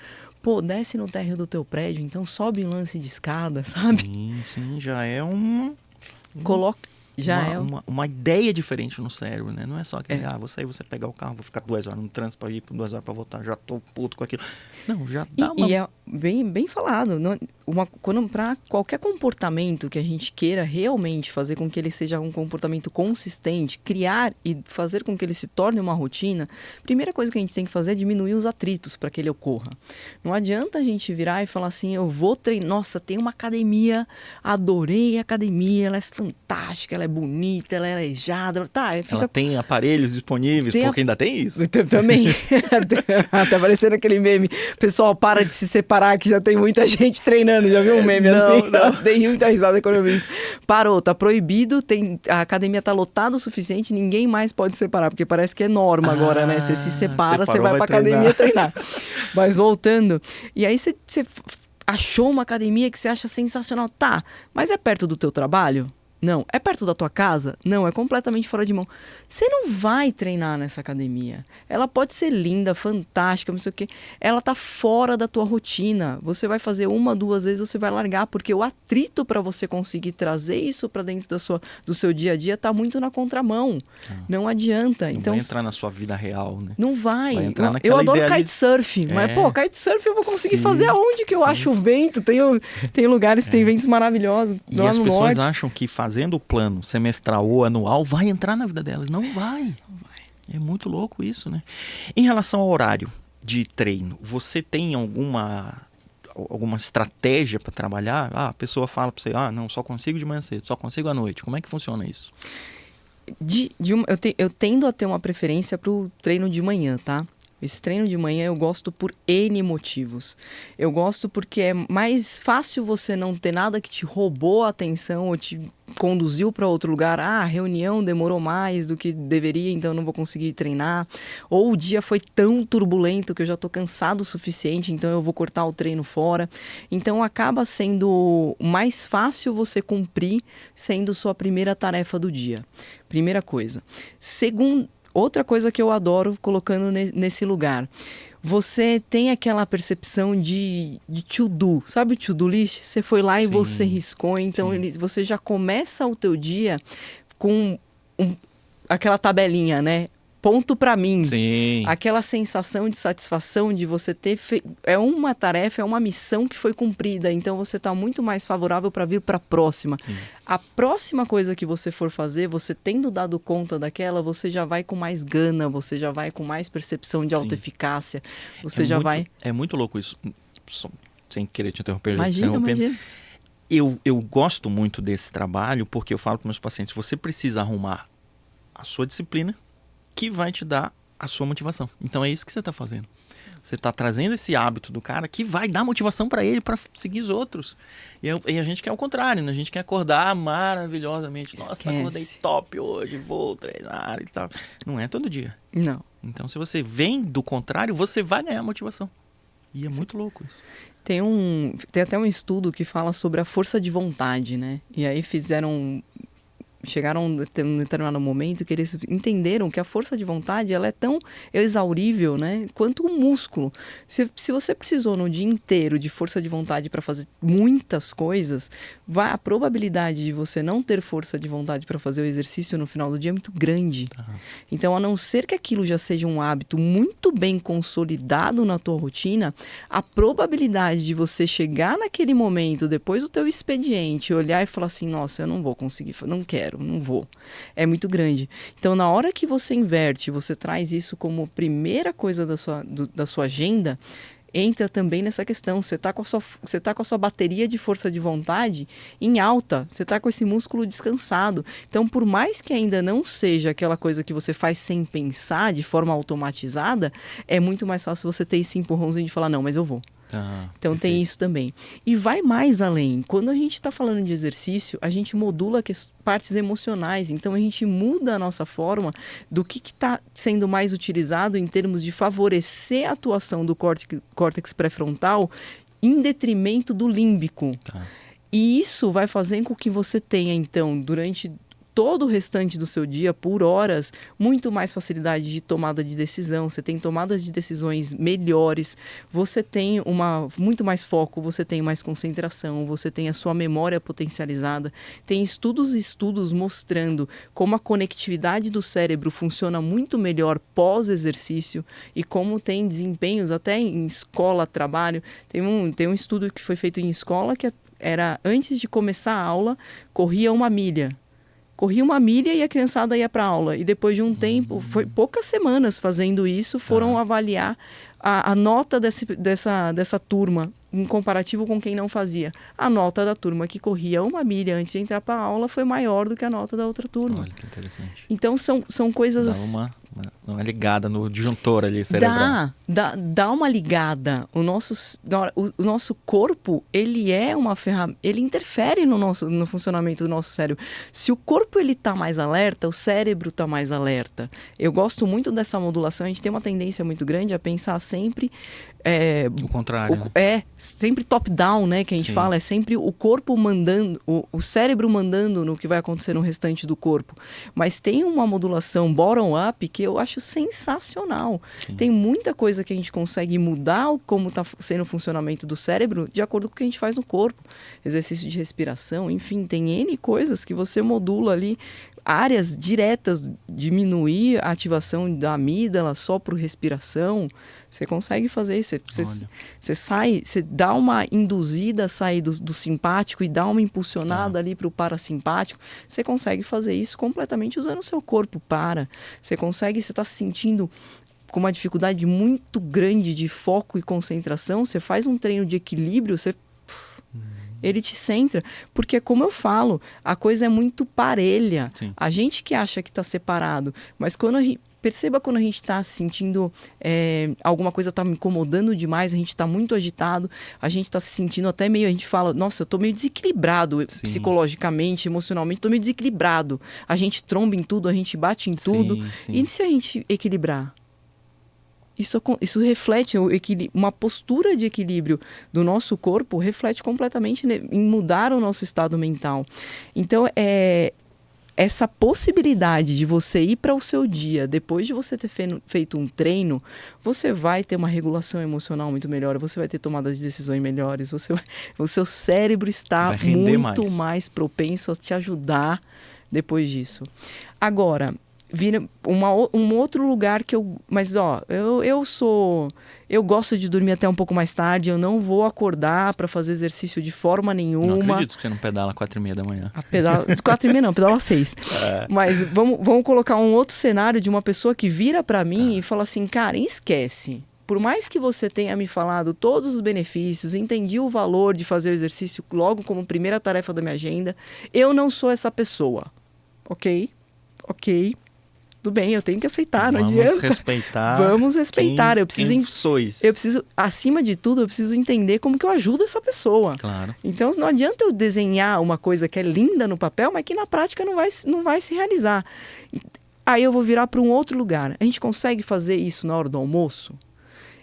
Desce no térreo do teu prédio, então sobe um lance de escada, sabe? Sim, já é uma ideia diferente no cérebro, né? Não é só aquele, vou sair, você pegar o carro, vou ficar 2 horas no trânsito para ir, 2 horas para voltar, já tô puto com aquilo. Não, já dá uma... E é bem falado, para qualquer comportamento que a gente queira realmente fazer com que ele seja um comportamento consistente, criar e fazer com que ele se torne uma rotina, a primeira coisa que a gente tem que fazer é diminuir os atritos para que ele ocorra. Não adianta a gente virar e falar assim, eu vou treinar, nossa, tem uma academia, adorei a academia, ela é fantástica, ela é bonita, ela é arejada, ela tem aparelhos disponíveis, porque ainda tem isso? Também. Tá parecendo aquele meme, pessoal, para de se separar que já tem muita gente treinando, já viu um meme assim? Não. Dei muita risada quando eu vi isso. Parou, tá proibido, a academia tá lotada o suficiente, ninguém mais pode separar, porque parece que é norma agora, né? Você se separa, você vai pra academia treinar. Mas voltando, e aí você achou uma academia que você acha sensacional, mas é perto do teu trabalho? Não. É perto da tua casa? Não, é completamente fora de mão. Você não vai treinar nessa academia. Ela pode ser linda, fantástica, não sei o quê. Ela tá fora da tua rotina. Você vai fazer 1, 2 vezes, você vai largar, porque o atrito para você conseguir trazer isso para dentro do seu dia a dia tá muito na contramão. Não adianta. Não então, vai entrar na sua vida real, né? Não vai. Vai entrar Eu naquela adoro ideia kitesurf, mas, kitesurf eu vou conseguir Sim, fazer aonde que eu sim. acho vento? Tem lugares, tem ventos maravilhosos E lá as no pessoas norte. acham que fazendo o plano semestral ou anual vai entrar na vida delas. Não vai. É muito louco isso, né? Em relação ao horário de treino, você tem alguma estratégia para trabalhar? A pessoa fala para você, não, só consigo de manhã cedo, só consigo à noite. Como é que funciona isso? Eu tendo a ter uma preferência para o treino de manhã, tá? Esse treino de manhã eu gosto por N motivos. Eu gosto porque é mais fácil você não ter nada que te roubou a atenção ou te conduziu para outro lugar. A reunião demorou mais do que deveria, então eu não vou conseguir treinar. Ou o dia foi tão turbulento que eu já estou cansado o suficiente, então eu vou cortar o treino fora. Então acaba sendo mais fácil você cumprir sendo sua primeira tarefa do dia. Primeira coisa. Outra coisa que eu adoro colocando nesse lugar. Você tem aquela percepção de to-do. Sabe o to-do list? Você foi lá e você riscou. Então, você já começa o teu dia com aquela tabelinha, né? Ponto para mim. Sim. Aquela sensação de satisfação de você ter é uma tarefa, é uma missão que foi cumprida. Então você está muito mais favorável para vir para a próxima. Sim. A próxima coisa que você for fazer, você tendo dado conta daquela, você já vai com mais gana, você já vai com mais percepção de autoeficácia. Você vai. É muito louco isso. Sem querer te interromper. Imagina. Eu gosto muito desse trabalho porque eu falo para meus pacientes, você precisa arrumar a sua disciplina que vai te dar a sua motivação. Então é isso que você está fazendo. Você está trazendo esse hábito do cara que vai dar motivação para ele, para seguir os outros. E a gente quer o contrário, né? A gente quer acordar maravilhosamente. Nossa, acordei top hoje, vou treinar e tal. Não é todo dia. Não. Então se você vem do contrário, você vai ganhar motivação. E é muito louco isso. Tem até um estudo que fala sobre a força de vontade, né? E aí chegaram a um determinado momento que eles entenderam que a força de vontade ela é tão exaurível, né, quanto o músculo. Se você precisou no dia inteiro de força de vontade para fazer muitas coisas, a probabilidade de você não ter força de vontade para fazer o exercício no final do dia é muito grande. Então, a não ser que aquilo já seja um hábito muito bem consolidado na tua rotina, a probabilidade de você chegar naquele momento, depois do teu expediente, olhar e falar assim, nossa, eu não vou conseguir, não quero, não vou. É muito grande. Então, na hora que você inverte, você traz isso como primeira coisa da sua agenda, entra também nessa questão. Você está com a sua bateria de força de vontade em alta, você está com esse músculo descansado. Então, por mais que ainda não seja aquela coisa que você faz sem pensar, de forma automatizada, é muito mais fácil você ter esse empurrãozinho de falar, não, mas eu vou. Então perfeito. Tem isso também. E vai mais além. Quando a gente está falando de exercício, a gente modula partes emocionais. Então a gente muda a nossa forma do que está sendo mais utilizado em termos de favorecer a atuação do córtex pré-frontal em detrimento do límbico. E isso vai fazer com que você tenha, então, durante todo o restante do seu dia, por horas, muito mais facilidade de tomada de decisão, você tem tomadas de decisões melhores, você tem muito mais foco, você tem mais concentração, você tem a sua memória potencializada. Tem estudos mostrando como a conectividade do cérebro funciona muito melhor pós-exercício e como tem desempenhos até em escola, trabalho. Tem um estudo que foi feito em escola que era, antes de começar a aula, corria 1 milha. Corria 1 milha e a criançada ia para aula. E depois de um tempo, foi poucas semanas fazendo isso, foram avaliar a nota dessa turma em comparativo com quem não fazia. A nota da turma que corria 1 milha antes de entrar para a aula foi maior do que a nota da outra turma. Olha que interessante. Então são coisas... uma ligada no disjuntor ali cerebral. Dá uma ligada. O nosso corpo, ele é uma ferramenta, ele interfere no funcionamento do nosso cérebro. Se o corpo ele tá mais alerta, o cérebro tá mais alerta. Eu gosto muito dessa modulação. A gente tem uma tendência muito grande a pensar sempre O contrário. Né? Sempre top-down, né? Que a gente fala, é sempre o corpo mandando, o cérebro mandando no que vai acontecer no restante do corpo. Mas tem uma modulação bottom-up que eu acho sensacional. Sim. Tem muita coisa que a gente consegue mudar como está sendo o funcionamento do cérebro de acordo com o que a gente faz no corpo. Exercício de respiração, enfim, tem N coisas que você modula ali. Áreas diretas, diminuir a ativação da amígdala só por respiração, você consegue fazer isso. Você sai, você dá uma induzida a sair do simpático e dá uma impulsionada ali para o parasimpático. Você consegue fazer isso completamente usando o seu corpo Você está se sentindo com uma dificuldade muito grande de foco e concentração. Você faz um treino de equilíbrio, ele te centra, porque como eu falo, a coisa é muito parelha. Sim. A gente que acha que está separado, mas perceba quando a gente está sentindo alguma coisa está me incomodando demais, a gente está muito agitado, a gente está se sentindo até meio, a gente fala, nossa, eu estou meio desequilibrado. Sim. Psicologicamente, emocionalmente, estou meio desequilibrado. A gente tromba em tudo, a gente bate em tudo. Sim. E se a gente equilibrar? Isso reflete uma postura de equilíbrio do nosso corpo, reflete completamente em mudar o nosso estado mental. Então, essa possibilidade de você ir para o seu dia, depois de você ter feito um treino, você vai ter uma regulação emocional muito melhor, você vai ter tomadas de decisões melhores, o seu cérebro está muito mais propenso a te ajudar depois disso. Agora, vira um outro lugar que eu gosto de dormir até um pouco mais tarde, eu não vou acordar para fazer exercício de forma nenhuma. Não acredito que você não pedala 4h30 da manhã. 4h30 não, pedala 6. Mas vamos colocar um outro cenário de uma pessoa que vira para mim e fala assim, cara, esquece. Por mais que você tenha me falado todos os benefícios, entendi o valor de fazer o exercício logo como primeira tarefa da minha agenda, eu não sou essa pessoa. Ok. Tudo bem, eu tenho que aceitar, não adianta. Vamos respeitar. Quem sois. Eu preciso, acima de tudo, eu preciso entender como que eu ajudo essa pessoa. Claro. Então, não adianta eu desenhar uma coisa que é linda no papel, mas que na prática não vai se realizar. Aí eu vou virar para um outro lugar. A gente consegue fazer isso na hora do almoço?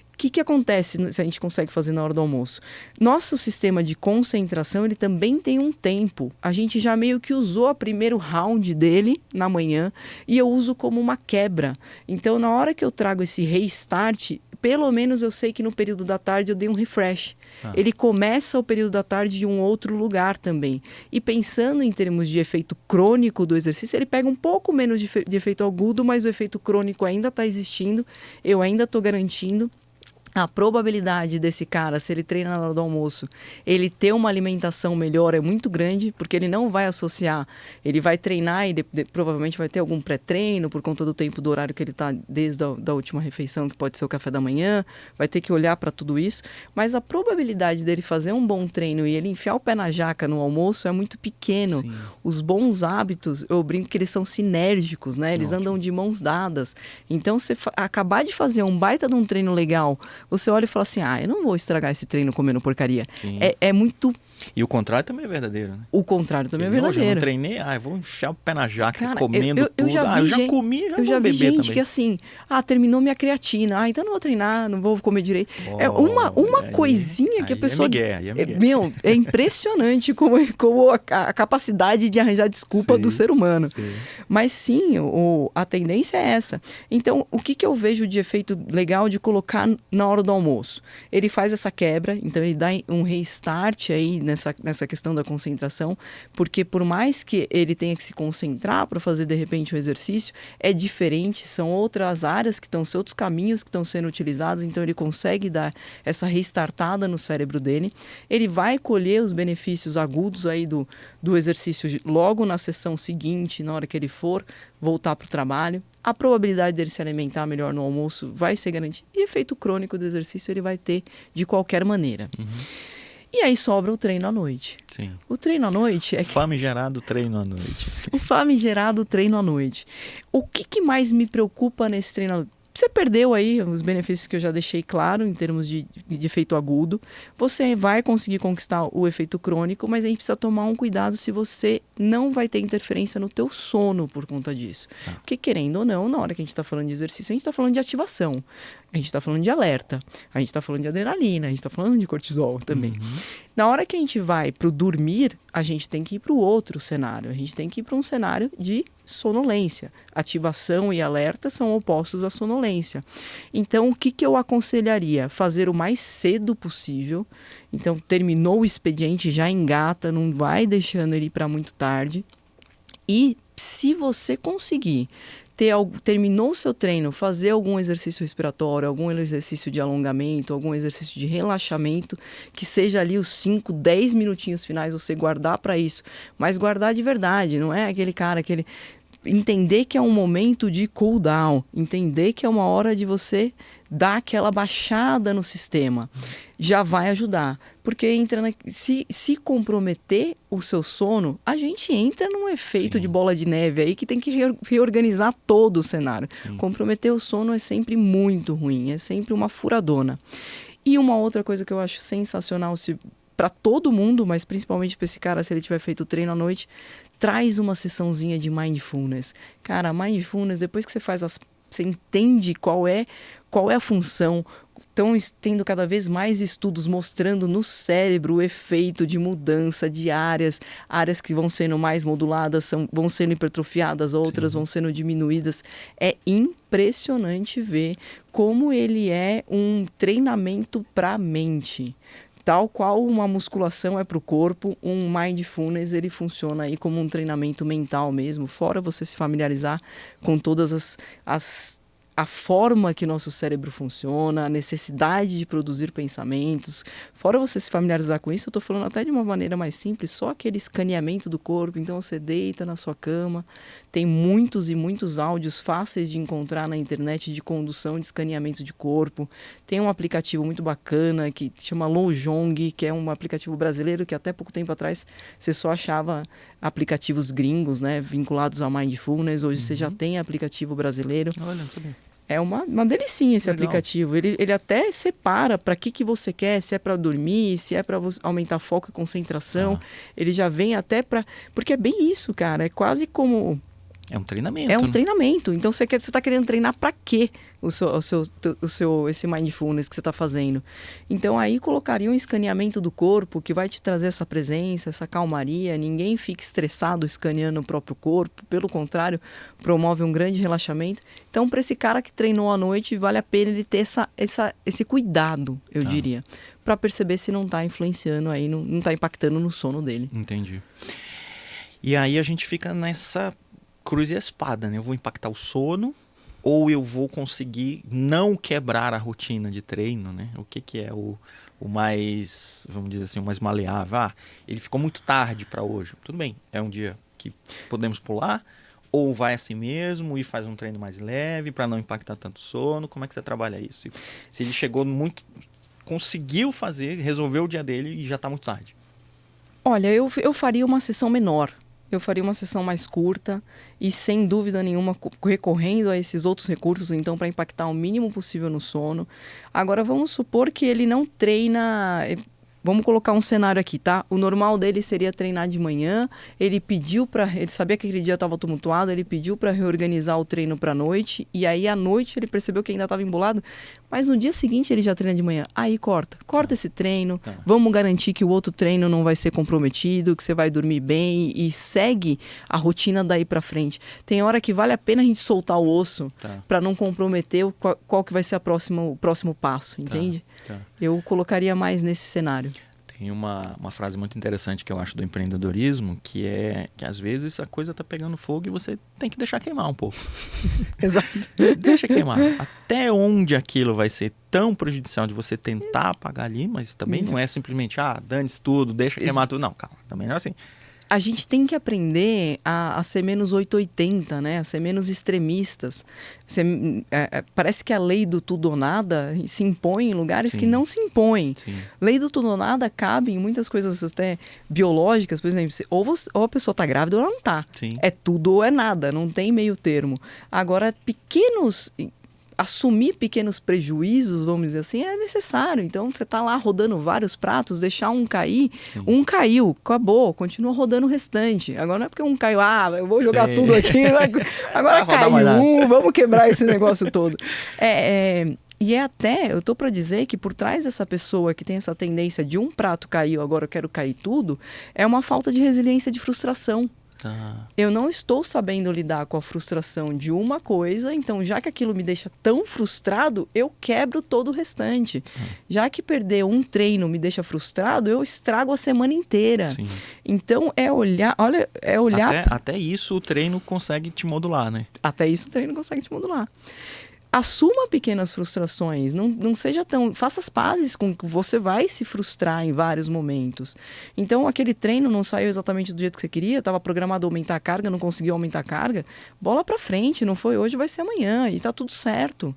O que acontece se a gente consegue fazer na hora do almoço? Nosso sistema de concentração, ele também tem um tempo. A gente já meio que usou o primeiro round dele na manhã e eu uso como uma quebra. Então, na hora que eu trago esse restart, pelo menos eu sei que no período da tarde eu dei um refresh. Ele começa o período da tarde de um outro lugar também. E pensando em termos de efeito crônico do exercício, ele pega um pouco menos de efeito agudo, mas o efeito crônico ainda está existindo, eu ainda estou garantindo. A probabilidade desse cara, se ele treina na hora do almoço, ele ter uma alimentação melhor é muito grande, porque ele não vai associar, ele vai treinar e provavelmente vai ter algum pré-treino por conta do tempo do horário que ele está desde a última refeição, que pode ser o café da manhã, vai ter que olhar para tudo isso, mas a probabilidade dele fazer um bom treino e ele enfiar o pé na jaca no almoço é muito pequeno. Sim. Os bons hábitos, eu brinco que eles são sinérgicos, né? Eles andam de mãos dadas. Então, você acabar de fazer um baita de um treino legal, você olha e fala assim, eu não vou estragar esse treino comendo porcaria. É muito... E o contrário também é verdadeiro, né? O contrário também é verdadeiro. Hoje eu não treinei, eu vou enfiar o pé na jaca, cara, comendo tudo. Eu já comi, já eu vou já vi beber gente também. que assim, terminou minha creatina, então não vou treinar, não vou comer direito. É uma coisinha que a pessoa... É impressionante como a capacidade de arranjar desculpa do ser humano. Sim. Mas sim, a tendência é essa. Então, o que eu vejo de efeito legal de colocar na hora do almoço? Ele faz essa quebra, então ele dá um restart aí nessa questão da concentração, porque por mais que ele tenha que se concentrar para fazer de repente um exercício, é diferente, são outras áreas outros caminhos que estão sendo utilizados, então ele consegue dar essa restartada no cérebro dele, ele vai colher os benefícios agudos aí do exercício logo na sessão seguinte, na hora que ele for voltar para o trabalho. A probabilidade dele se alimentar melhor no almoço vai ser garantida. E efeito crônico do exercício ele vai ter de qualquer maneira. Uhum. E aí sobra o treino à noite. Sim. O treino à noite é... Famigerado treino à noite. O famigerado treino à noite. O que mais me preocupa nesse treino à noite? Você perdeu aí os benefícios que eu já deixei claro em termos de efeito agudo. Você vai conseguir conquistar o efeito crônico, mas a gente precisa tomar um cuidado se você não vai ter interferência no teu sono por conta disso. Porque querendo ou não, na hora que a gente está falando de exercício, a gente está falando de ativação. A gente está falando de alerta, a gente está falando de adrenalina, a gente está falando de cortisol também. Na hora que a gente vai para o dormir, a gente tem que ir para o outro cenário. A gente tem que ir para um cenário de sonolência. Ativação e alerta são opostos à sonolência. Então, o que eu aconselharia? Fazer o mais cedo possível. Então, terminou o expediente, já engata, não vai deixando ele ir para muito tarde. E se você conseguir terminou o seu treino, fazer algum exercício respiratório, algum exercício de alongamento, algum exercício de relaxamento, que seja ali os 5, 10 minutinhos finais você guardar para isso, mas guardar de verdade, não é aquele cara, entender que é um momento de cool down, entender que é uma hora de você dar aquela baixada no sistema, já vai ajudar. Porque se comprometer o seu sono, a gente entra num efeito de bola de neve aí que tem que reorganizar todo o cenário. Sim. Comprometer o sono é sempre muito ruim, é sempre uma furadona. E uma outra coisa que eu acho sensacional, para todo mundo, mas principalmente para esse cara, se ele tiver feito treino à noite, traz uma sessãozinha de mindfulness. Cara, mindfulness, depois que você faz você entende qual é a função. Estão tendo cada vez mais estudos mostrando no cérebro o efeito de mudança de áreas que vão sendo mais moduladas, vão sendo hipertrofiadas, outras vão sendo diminuídas. É impressionante ver como ele é um treinamento para a mente. Tal qual uma musculação é para o corpo, um mindfulness ele funciona aí como um treinamento mental mesmo, fora você se familiarizar com todas a forma que nosso cérebro funciona, a necessidade de produzir pensamentos. Fora você se familiarizar com isso, eu estou falando até de uma maneira mais simples, só aquele escaneamento do corpo. Então você deita na sua cama, tem muitos e muitos áudios fáceis de encontrar na internet de condução de escaneamento de corpo. Tem um aplicativo muito bacana que chama Lojong, que é um aplicativo brasileiro que até pouco tempo atrás você só achava aplicativos gringos, né, vinculados a mindfulness. Hoje você já tem aplicativo brasileiro. Olha, não sabia. É uma delicinha esse aplicativo. Ele até separa para que você quer, se é para dormir, se é para aumentar foco e concentração. Ele já vem até para... Porque é bem isso, cara. É quase como... É um treinamento. É um treinamento. Então você está querendo treinar para quê esse mindfulness que você está fazendo? Então aí colocaria um escaneamento do corpo que vai te trazer essa presença, essa calmaria. Ninguém fica estressado escaneando o próprio corpo. Pelo contrário, promove um grande relaxamento. Então para esse cara que treinou à noite, vale a pena ele ter esse cuidado, eu diria, para perceber se não está influenciando aí, não está impactando no sono dele. Entendi. E aí a gente fica nessa cruz e a espada, né? Eu vou impactar o sono ou eu vou conseguir não quebrar a rotina de treino, né? O que é o mais, vamos dizer assim, o mais maleável? Ele ficou muito tarde para hoje. Tudo bem, é um dia que podemos pular, ou vai assim mesmo e faz um treino mais leve para não impactar tanto o sono. Como é que você trabalha isso? Se ele chegou muito, conseguiu fazer, resolveu o dia dele e já está muito tarde. Olha, eu faria uma sessão menor. Eu faria uma sessão mais curta e, sem dúvida nenhuma, recorrendo a esses outros recursos, então, para impactar o mínimo possível no sono. Agora, vamos supor que ele não treina... Vamos colocar um cenário aqui, tá? O normal dele seria treinar de manhã. Ele sabia que aquele dia estava tumultuado, ele pediu para reorganizar o treino para a noite. E aí, à noite, ele percebeu que ainda estava embolado. Mas no dia seguinte, ele já treina de manhã. Aí, corta esse treino. Vamos garantir que o outro treino não vai ser comprometido, que você vai dormir bem e segue a rotina daí para frente. Tem hora que vale a pena a gente soltar o osso para não comprometer qual que vai ser o próximo passo, entende? Eu colocaria mais nesse cenário. Tem uma frase muito interessante que eu acho do empreendedorismo, que é que às vezes a coisa está pegando fogo e você tem que deixar queimar um pouco. Exato. Deixa queimar. Até onde aquilo vai ser tão prejudicial de você tentar apagar ali, mas também não é simplesmente, dane-se tudo, deixa queimar tudo. Não, calma, também não é assim. A gente tem que aprender a ser menos 880, né? A ser menos extremistas. Parece que a lei do tudo ou nada se impõe em lugares Sim. que não se impõem. Sim. Lei do tudo ou nada cabe em muitas coisas até biológicas, por exemplo. Ou a pessoa está grávida ou ela não está. Sim. É tudo ou é nada, não tem meio termo. Agora, assumir pequenos prejuízos, vamos dizer assim, é necessário. Então, você está lá rodando vários pratos, deixar um cair, Sim. um caiu, acabou, continua rodando o restante. Agora não é porque um caiu, eu vou jogar Sim. tudo aqui, agora caiu vamos quebrar esse negócio todo. E eu tô para dizer que por trás dessa pessoa que tem essa tendência de um prato caiu, agora eu quero cair tudo, é uma falta de resiliência, de frustração. Eu não estou sabendo lidar com a frustração de uma coisa, então já que aquilo me deixa tão frustrado, eu quebro todo o restante. Já que perder um treino me deixa frustrado, eu estrago a semana inteira. Sim. Então olhar... Até isso o treino consegue te modular, né? Até isso o treino consegue te modular. Assuma pequenas frustrações, não seja tão... Faça as pazes com que você vai se frustrar em vários momentos. Então, aquele treino não saiu exatamente do jeito que você queria, estava programado a aumentar a carga, não conseguiu aumentar a carga. Bola pra frente, não foi hoje, vai ser amanhã, e tá tudo certo.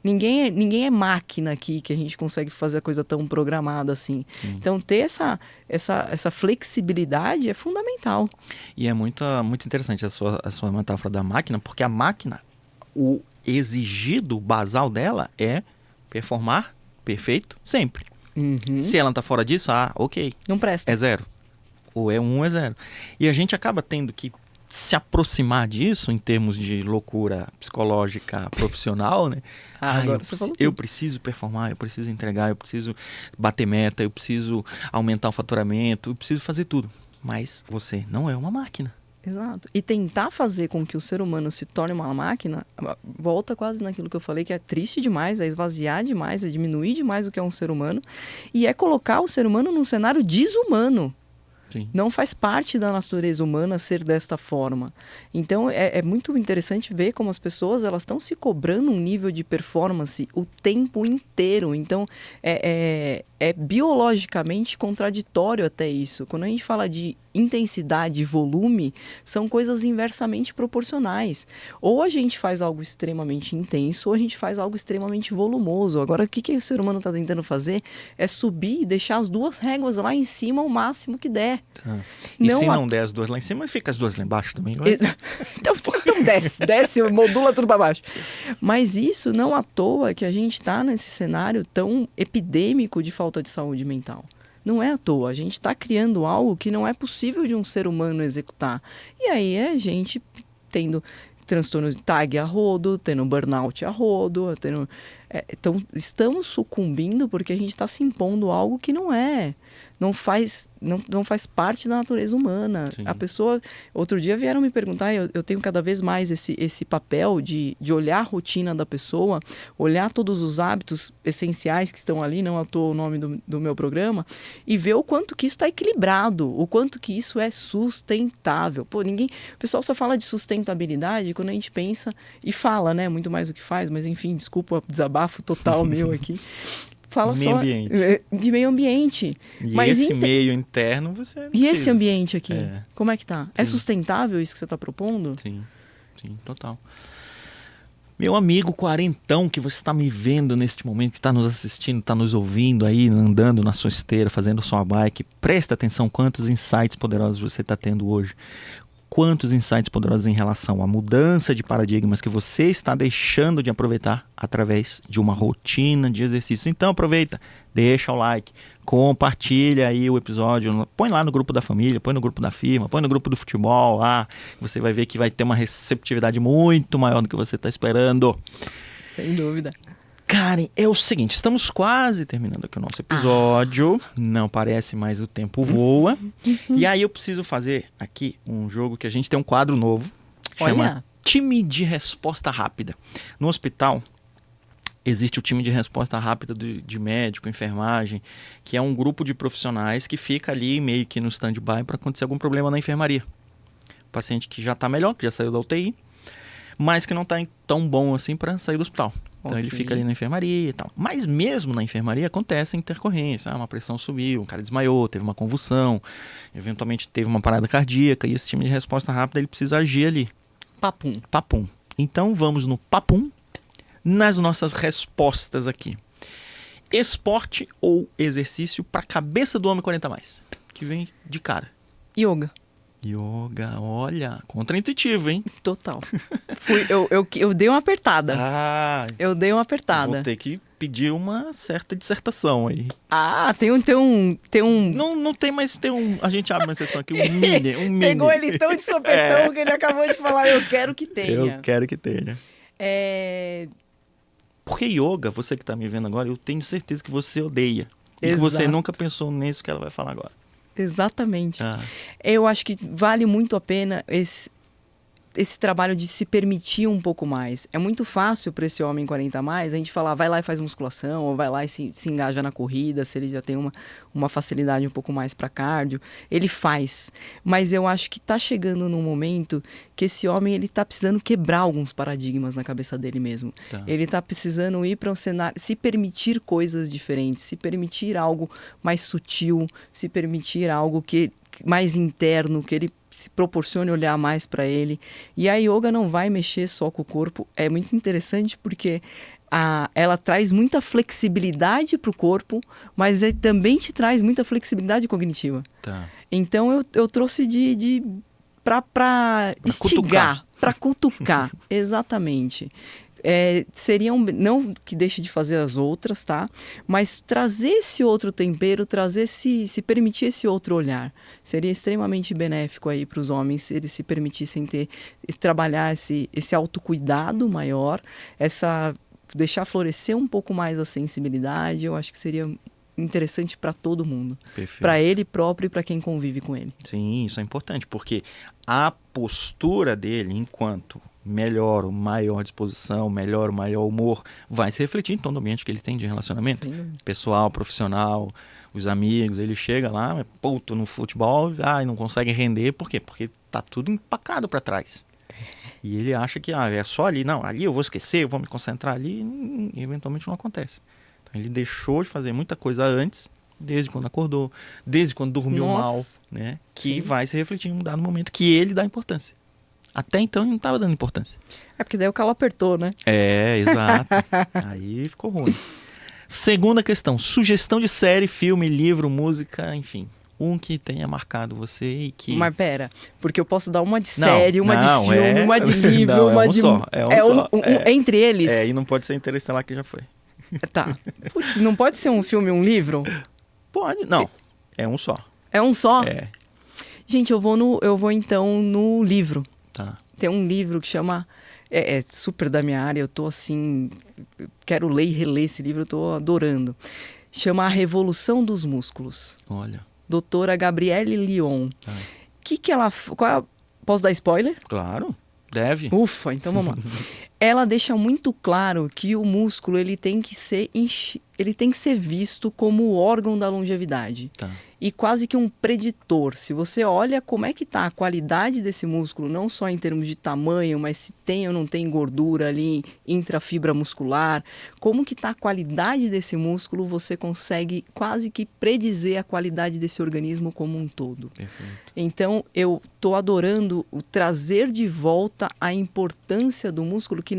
Ninguém é máquina aqui que a gente consegue fazer a coisa tão programada assim. Sim. Então, ter essa flexibilidade é fundamental. E é muito interessante a sua metáfora da máquina, porque a máquina, o exigido basal dela é performar perfeito sempre. Se ela não tá fora disso, ok. Não presta. É 0. Ou é 1 ou é 0. E a gente acaba tendo que se aproximar disso em termos de loucura psicológica profissional, né? Eu preciso performar, eu preciso entregar, eu preciso bater meta, eu preciso aumentar o faturamento, eu preciso fazer tudo. Mas você não é uma máquina. Exato. E tentar fazer com que o ser humano se torne uma máquina, volta quase naquilo que eu falei, que é triste demais, é esvaziar demais, é diminuir demais o que é um ser humano, e é colocar o ser humano num cenário desumano. Sim. Não faz parte da natureza humana ser desta forma. Então, é muito interessante ver como as pessoas elas estão se cobrando um nível de performance o tempo inteiro. Então, é biologicamente contraditório até isso. Quando a gente fala de intensidade e volume, são coisas inversamente proporcionais. Ou a gente faz algo extremamente intenso, ou a gente faz algo extremamente volumoso. Agora, o que o ser humano está tentando fazer é subir e deixar as duas réguas lá em cima o máximo que der. E se não der as duas lá em cima, fica as duas lá embaixo também. Então desce, modula tudo para baixo. Mas isso não à toa que a gente está nesse cenário tão epidêmico de falta de saúde mental. Não é à toa, a gente está criando algo que não é possível de um ser humano executar. E aí é gente tendo transtorno de TAG a rodo, tendo burnout a rodo, então estamos sucumbindo porque a gente está se impondo algo que não faz parte da natureza humana. Sim. A pessoa... Outro dia vieram me perguntar, eu tenho cada vez mais esse papel de olhar a rotina da pessoa, olhar todos os hábitos essenciais que estão ali, não à toa o nome do meu programa, e ver o quanto que isso está equilibrado, o quanto que isso é sustentável. O pessoal só fala de sustentabilidade quando a gente pensa e fala, né? Muito mais do que faz, mas enfim, desculpa o desabafo total meu aqui. Fala meio só ambiente. De meio ambiente. E mas esse meio interno você precisa. E esse ambiente aqui, como é que tá? Sim. É sustentável isso que você está propondo? Sim, total. Meu amigo quarentão que você está me vendo neste momento, que está nos assistindo, está nos ouvindo aí, andando na sua esteira, fazendo sua bike, presta atenção quantos insights poderosos você está tendo hoje. Quantos insights poderosos em relação à mudança de paradigmas que você está deixando de aproveitar através de uma rotina de exercício. Então aproveita, deixa o like, compartilha aí o episódio, põe lá no grupo da família, põe no grupo da firma, põe no grupo do futebol lá, você vai ver que vai ter uma receptividade muito maior do que você está esperando. Sem dúvida. Karen, é o seguinte, estamos quase terminando aqui o nosso episódio, não parece, mas o tempo voa. E aí eu preciso fazer aqui um jogo que a gente tem um quadro novo, chama Time de Resposta Rápida. No hospital existe o time de resposta rápida de médico, enfermagem, que é um grupo de profissionais que fica ali meio que no stand-by para acontecer algum problema na enfermaria. O paciente que já está melhor, que já saiu da UTI, mas que não tá tão bom assim para sair do hospital. Então ele Ok. fica ali na enfermaria e tal. Mas mesmo na enfermaria acontece intercorrência. Uma pressão subiu, um cara desmaiou, teve uma convulsão, eventualmente teve uma parada cardíaca e esse time de resposta rápida ele precisa agir ali. Papum. Papum. Então vamos no papum nas nossas respostas aqui. Esporte ou exercício para cabeça do homem 40 mais? Que vem de cara. Yoga. Yoga, olha, contraintuitivo, hein? Total. Eu dei uma apertada. Ah, Eu dei uma apertada. vou ter que pedir uma certa dissertação aí. Ah, tem um... Não tem mais, a gente abre uma sessão aqui, um mini. Pegou ele tão de sopetão que ele acabou de falar, eu quero que tenha. Eu quero que tenha. É... Porque yoga, você que tá me vendo agora, eu tenho certeza que você odeia. E que Exato. você nunca pensou nisso que ela vai falar agora. Exatamente. Ah, Eu acho que vale muito a pena esse trabalho de se permitir um pouco mais. É muito fácil para esse homem 40 a mais a gente falar, vai lá e faz musculação, ou vai lá e se engaja na corrida, se ele já tem uma facilidade um pouco mais para cardio, ele faz. Mas eu acho que tá chegando num momento que esse homem ele tá precisando quebrar alguns paradigmas na cabeça dele mesmo. tá. Ele tá precisando ir para um cenário, se permitir coisas diferentes, se permitir algo mais sutil, se permitir algo mais interno, que ele se proporcione olhar mais para ele. E a yoga não vai mexer só com o corpo. É muito interessante porque ela traz muita flexibilidade para o corpo, mas também te traz muita flexibilidade cognitiva. Tá. Então eu trouxe para instigar, para cutucar. Exatamente. Não que deixe de fazer as outras, tá? Mas trazer esse outro tempero, se permitir esse outro olhar. Seria extremamente benéfico aí para os homens se eles se permitissem trabalhar esse autocuidado maior, deixar florescer um pouco mais a sensibilidade. Eu acho que seria interessante para todo mundo. Perfeito. Para ele próprio e para quem convive com ele. Sim, isso é importante, porque a postura dele, enquanto melhor ou maior disposição, melhor ou maior humor, vai se refletir em todo o ambiente que ele tem de relacionamento. Sim. Pessoal, profissional, os amigos, ele chega lá, é puto no futebol, e não consegue render, por quê? Porque tá tudo empacado para trás. E ele acha que é só ali, não, ali eu vou esquecer, eu vou me concentrar ali, e eventualmente não acontece. Então ele deixou de fazer muita coisa antes, desde quando acordou, desde quando dormiu mal, né? Que Sim. vai se refletir em um dado momento que ele dá importância. Até então ele não estava dando importância. É porque daí o calo apertou, né? É, exato. Aí ficou ruim. Segunda questão, sugestão de série, filme, livro, música, enfim. Um que tenha marcado você e que... Mas pera, porque eu posso dar uma de série, uma de filme, uma de livro, não, uma é um de... só, é um só. Entre eles? E não pode ser Interestelar que já foi. Tá. Putz, não pode ser um filme, um livro? Pode, não. É um só. É um só? É, Gente, eu vou então no livro. tá. Tem um livro que chama... É super da minha área, eu tô assim... Quero ler e reler esse livro, eu tô adorando. Chama A Revolução dos Músculos. Olha, Doutora Gabrielle Lyon. Ah. Que ela... Posso dar spoiler? claro, deve. Ufa, então vamos lá. Ela deixa muito claro que o músculo ele tem que ser visto como o órgão da longevidade. Tá. E quase que um preditor. Se você olha como é que está a qualidade desse músculo, não só em termos de tamanho, mas se tem ou não tem gordura ali, intrafibra muscular, como que está a qualidade desse músculo, você consegue quase que predizer a qualidade desse organismo como um todo. Perfeito. Então, eu estou adorando trazer de volta a importância do músculo que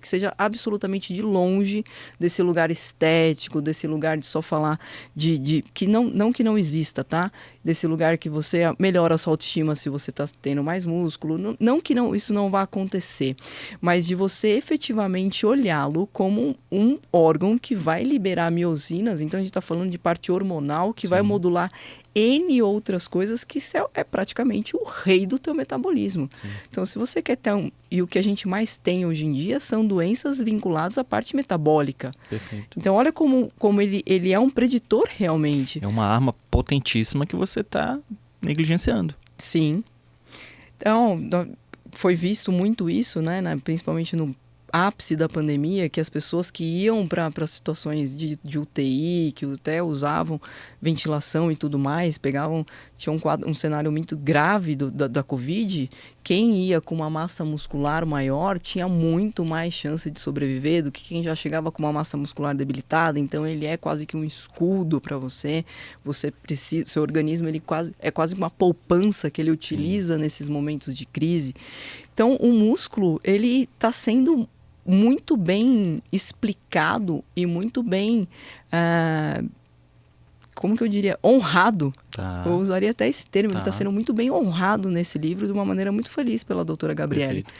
seja absolutamente de longe desse lugar estético, desse lugar de só falar que não exista, tá? Desse lugar que você melhora a sua autoestima se você está tendo mais músculo. Não que isso não vá acontecer, mas de você efetivamente olhá-lo como um órgão que vai liberar miosinas. Então, a gente está falando de parte hormonal que vai modular N outras coisas que é praticamente o rei do teu metabolismo. Sim. Então, se você quer ter e o que a gente mais tem hoje em dia são doenças vinculadas à parte metabólica. Perfeito. Então, olha como ele é um preditor realmente. É uma arma potentíssima que você está negligenciando. Sim. Então, foi visto muito isso, né? Principalmente ápice da pandemia, que as pessoas que iam para situações de UTI, que até usavam ventilação e tudo mais, tinha um cenário muito grave da Covid, quem ia com uma massa muscular maior tinha muito mais chance de sobreviver do que quem já chegava com uma massa muscular debilitada. Então ele é quase que um escudo para você. Seu organismo é quase uma poupança que ele utiliza nesses momentos de crise. Então o músculo ele está sendo muito bem explicado e muito bem, como que eu diria, honrado. Tá. Eu usaria até esse termo. Tá. Ele está sendo muito bem honrado nesse livro de uma maneira muito feliz pela doutora Gabriele. Perfeito.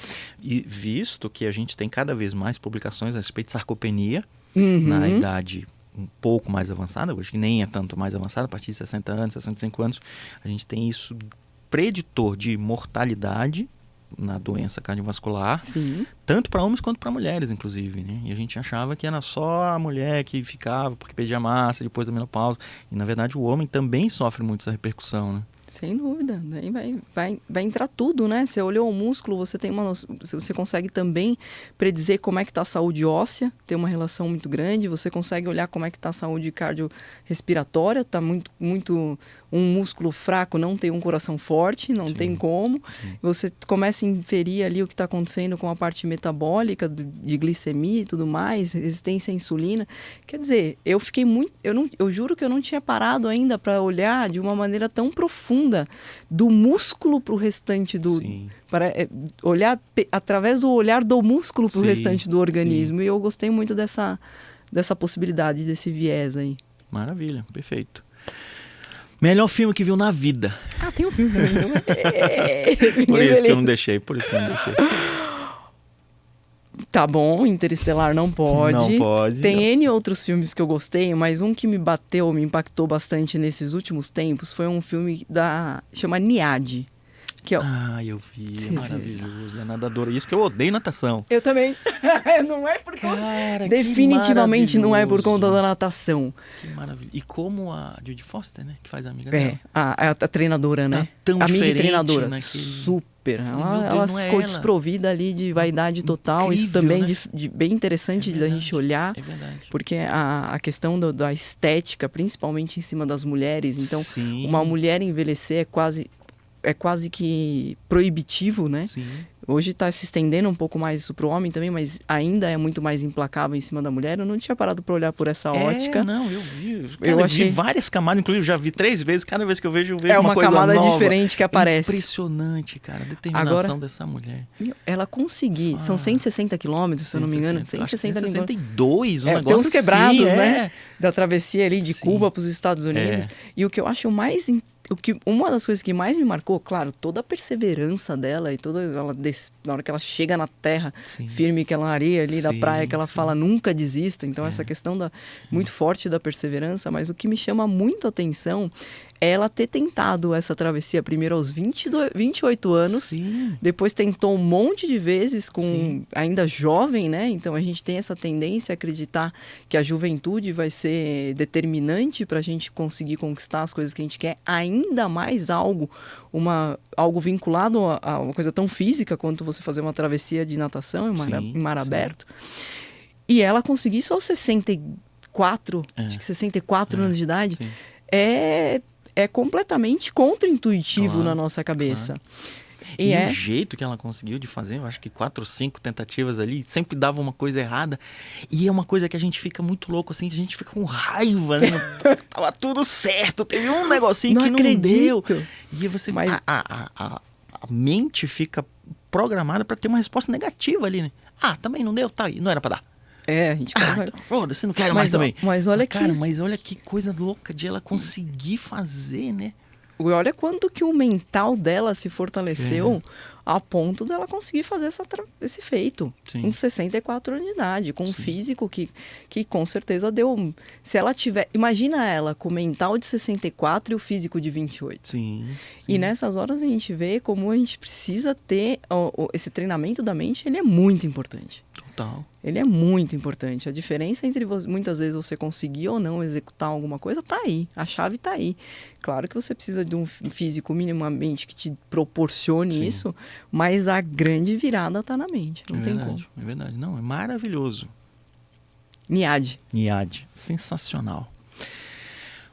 E visto que a gente tem cada vez mais publicações a respeito de sarcopenia Uhum. na idade um pouco mais avançada, hoje que nem é tanto mais avançada, a partir de 60 anos, 65 anos, a gente tem isso preditor de mortalidade na doença cardiovascular, Sim. tanto para homens quanto para mulheres, inclusive, né? E a gente achava que era só a mulher que ficava porque perdia massa depois da menopausa. E, na verdade, o homem também sofre muito essa repercussão, né? Sem dúvida. Daí vai entrar tudo, né? Você olhou o músculo, você consegue também predizer como é que está a saúde óssea, tem uma relação muito grande. Você consegue olhar como é que está a saúde cardiorrespiratória, está muito... Um músculo fraco não tem um coração forte, não tem como. Sim. Você começa a inferir ali o que está acontecendo com a parte metabólica, de glicemia e tudo mais, resistência à insulina. Quer dizer, eu fiquei muito... Eu juro que eu não tinha parado ainda para olhar de uma maneira tão profunda do músculo para o restante do... Sim. Para olhar através do olhar do músculo para o restante do organismo. Sim. E eu gostei muito dessa possibilidade, desse viés aí. Maravilha, perfeito. Melhor filme que viu na vida. Ah, tem um filme também. Por isso que eu não deixei. Tá bom, Interestelar não pode. Não pode. Tem N outros filmes que eu gostei, mas um que me impactou bastante nesses últimos tempos foi um filme chama Niad. Que é... Ah, eu vi, é maravilhoso, é nadadora. Isso que eu odeio natação. Eu também. Não é por conta... Cara, definitivamente não é por conta da natação. Que maravilha. E como a Jodie Foster, né, que faz a amiga dela. A treinadora, né? Tá tão amiga diferente treinadora. naquele... Super. Ela ficou desprovida ali de vaidade total. Incrível, isso também né? bem interessante da gente olhar. É verdade. Porque a questão da estética, principalmente em cima das mulheres. Então, Sim. Uma mulher envelhecer é quase que proibitivo, né? Sim. Hoje está se estendendo um pouco mais isso para o homem também, mas ainda é muito mais implacável em cima da mulher. Eu não tinha parado para olhar por essa ótica. Não, eu vi. Cara, eu vi várias camadas, inclusive já vi 3 vezes. Cada vez que eu vejo uma coisa camada nova. Diferente que aparece. Impressionante, cara. A determinação dessa mulher. Ela conseguir. São 160 quilômetros, se eu não me engano. 160 62, um negócio tem uns quebrados, assim, né? Da travessia ali de Cuba para os Estados Unidos. E o que eu acho uma das coisas que mais me marcou, claro, toda a perseverança dela e na hora que ela chega na terra firme, que ela areia ali da praia, que ela fala nunca desista. Então essa questão muito forte da perseverança, mas o que me chama muito a atenção é ela ter tentado essa travessia primeiro aos 28 anos, depois tentou um monte de vezes ainda jovem, né? Então a gente tem essa tendência a acreditar que a juventude vai ser determinante para a gente conseguir conquistar as coisas que a gente quer, ainda mais algo vinculado a uma coisa tão física quanto você fazer uma travessia de natação em mar aberto. E ela conseguir isso aos 64, acho que 64 anos de idade, é completamente contra-intuitivo na nossa cabeça. Claro. E o jeito que ela conseguiu de fazer, eu acho que 4 ou 5 tentativas ali, sempre dava uma coisa errada. E é uma coisa que a gente fica muito louco, assim, a gente fica com raiva, né? Tava tudo certo, teve um negocinho que não deu. E você... A mente fica programada para ter uma resposta negativa ali, né? Também não deu, não era para dar. A gente então, foda-se, não quero mais também. Mas olha mas olha que coisa louca de ela conseguir fazer, né? Olha quanto que o mental dela se fortaleceu a ponto dela conseguir fazer esse feito. Com 64 anos de idade, com um físico que com certeza deu... Se ela tiver... Imagina ela com o mental de 64 e o físico de 28. E nessas horas a gente vê como a gente precisa ter... Esse treinamento da mente, ele é muito importante. Total. Ele é muito importante. A diferença entre muitas vezes você conseguir ou não executar alguma coisa tá aí. A chave tá aí. Claro que você precisa de um físico minimamente que te proporcione isso, mas a grande virada tá na mente. Não tem como. É verdade. Não, é maravilhoso. NIAD. Sensacional.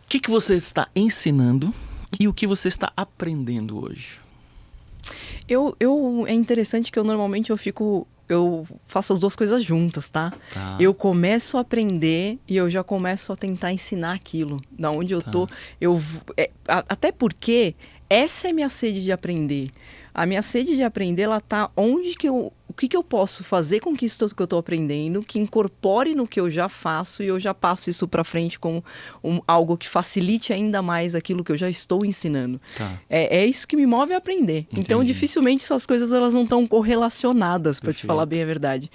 O que você está ensinando e o que você está aprendendo hoje? É interessante que normalmente eu faço as duas coisas juntas, tá? Eu começo a aprender e eu já começo a tentar ensinar aquilo. Da onde eu tô, até porque essa é minha sede de aprender. A minha sede de aprender, ela tá onde que o que eu posso fazer com que isso que eu tô aprendendo, que incorpore no que eu já faço e eu já passo isso para frente como algo que facilite ainda mais aquilo que eu já estou ensinando. É isso que me move a aprender. Entendi. Então, dificilmente essas coisas elas não estão correlacionadas, para te falar bem a verdade.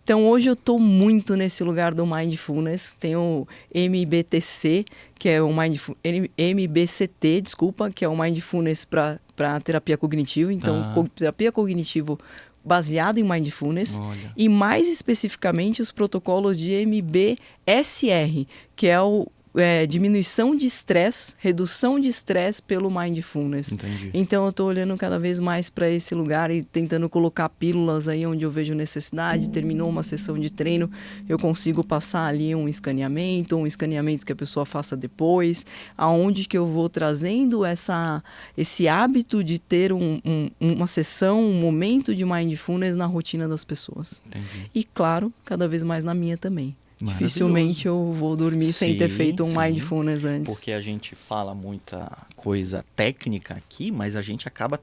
Então, hoje eu estou muito nesse lugar do Mindfulness. Tem o MBTC, que é o MBCT, desculpa, que é o Mindfulness para terapia cognitiva. Então, terapia cognitivo baseado em Mindfulness. Olha. E mais especificamente os protocolos de MBSR, que é o diminuição de estresse, redução de estresse pelo Mindfulness. Entendi. Então eu estou olhando cada vez mais para esse lugar e tentando colocar pílulas aí onde eu vejo necessidade. Terminou uma sessão de treino, eu consigo passar ali um escaneamento que a pessoa faça depois, aonde que eu vou trazendo esse hábito de ter uma sessão, um momento de Mindfulness na rotina das pessoas. Entendi. E claro, cada vez mais na minha também. Dificilmente eu vou dormir sem ter feito um Mindfulness antes. Porque a gente fala muita coisa técnica aqui, mas a gente acaba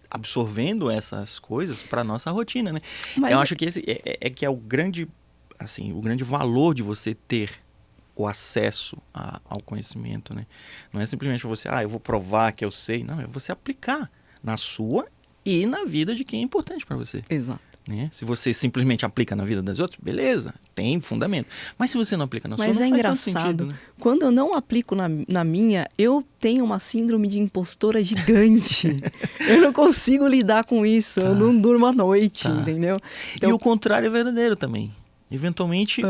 absorvendo essas coisas para nossa rotina, né? Eu acho que esse que é o grande, assim, o grande valor de você ter o acesso ao conhecimento, né? Não é simplesmente você, eu vou provar que eu sei. Não, é você aplicar na sua e na vida de quem é importante para você. Exato. Né? Se você simplesmente aplica na vida das outras, beleza, tem fundamento. Mas se você não aplica na sua, não faz engraçado. tanto sentido, né? Quando eu não aplico na minha, eu tenho uma síndrome de impostora gigante. Eu não consigo lidar com isso, eu não durmo à noite, entendeu? Então, e o contrário é verdadeiro também. Eventualmente,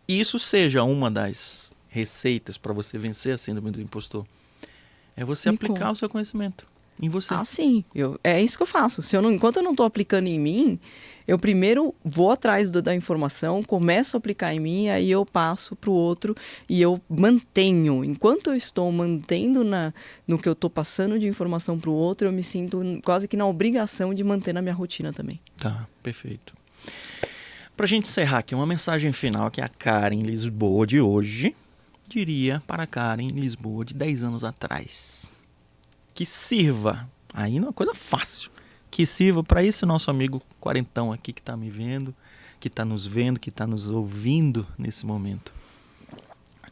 isso seja uma das receitas para você vencer a síndrome do impostor. É você aplicar o seu conhecimento em você. Sim. É isso que eu faço. Enquanto eu não estou aplicando em mim, eu primeiro vou atrás da informação, começo a aplicar em mim, aí eu passo para o outro e eu mantenho. Enquanto eu estou mantendo no que eu estou passando de informação para o outro, eu me sinto quase que na obrigação de manter na minha rotina também. Tá, perfeito. Para a gente encerrar aqui, uma mensagem final que a Karen Lisboa de hoje diria para a Karen Lisboa de 10 anos atrás. Que sirva, aí não é uma coisa fácil, que sirva para esse nosso amigo quarentão aqui que está me vendo, que está nos vendo, que está nos ouvindo nesse momento.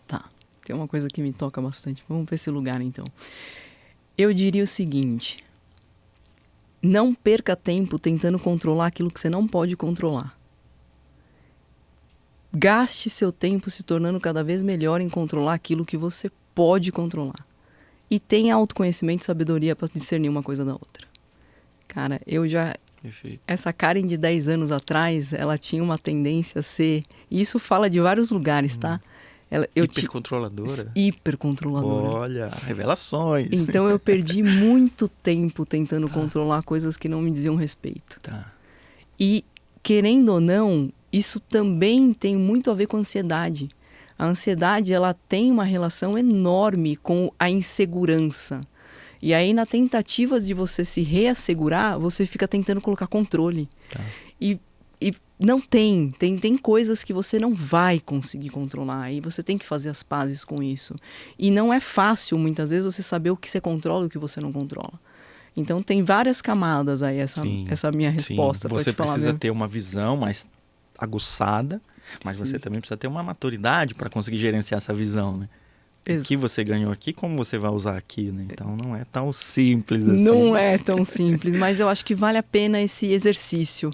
Tá, tem uma coisa que me toca bastante. Vamos para esse lugar então. Eu diria o seguinte: não perca tempo tentando controlar aquilo que você não pode controlar. Gaste seu tempo se tornando cada vez melhor em controlar aquilo que você pode controlar. E tenha autoconhecimento e sabedoria para discernir uma coisa da outra. Cara, Perfeito. Essa Karen de 10 anos atrás, ela tinha uma tendência a ser... E isso fala de vários lugares, tá? Hipercontroladora? Hipercontroladora. Olha, revelações. Então eu perdi muito tempo tentando controlar coisas que não me diziam respeito. Tá. E, querendo ou não, isso também tem muito a ver com ansiedade. A ansiedade, ela tem uma relação enorme com a insegurança. E aí, na tentativa de você se reassegurar, você fica tentando colocar controle. Tá. E não tem coisas que você não vai conseguir controlar. E você tem que fazer as pazes com isso. E não é fácil, muitas vezes, você saber o que você controla e o que você não controla. Então, tem várias camadas aí, essa minha resposta. Sim. Você precisa ter uma visão mais aguçada. Mas você também precisa ter uma maturidade para conseguir gerenciar essa visão, né? O que você ganhou aqui, como você vai usar aqui, né? Então não é tão simples assim. Não é tão simples, mas eu acho que vale a pena esse exercício.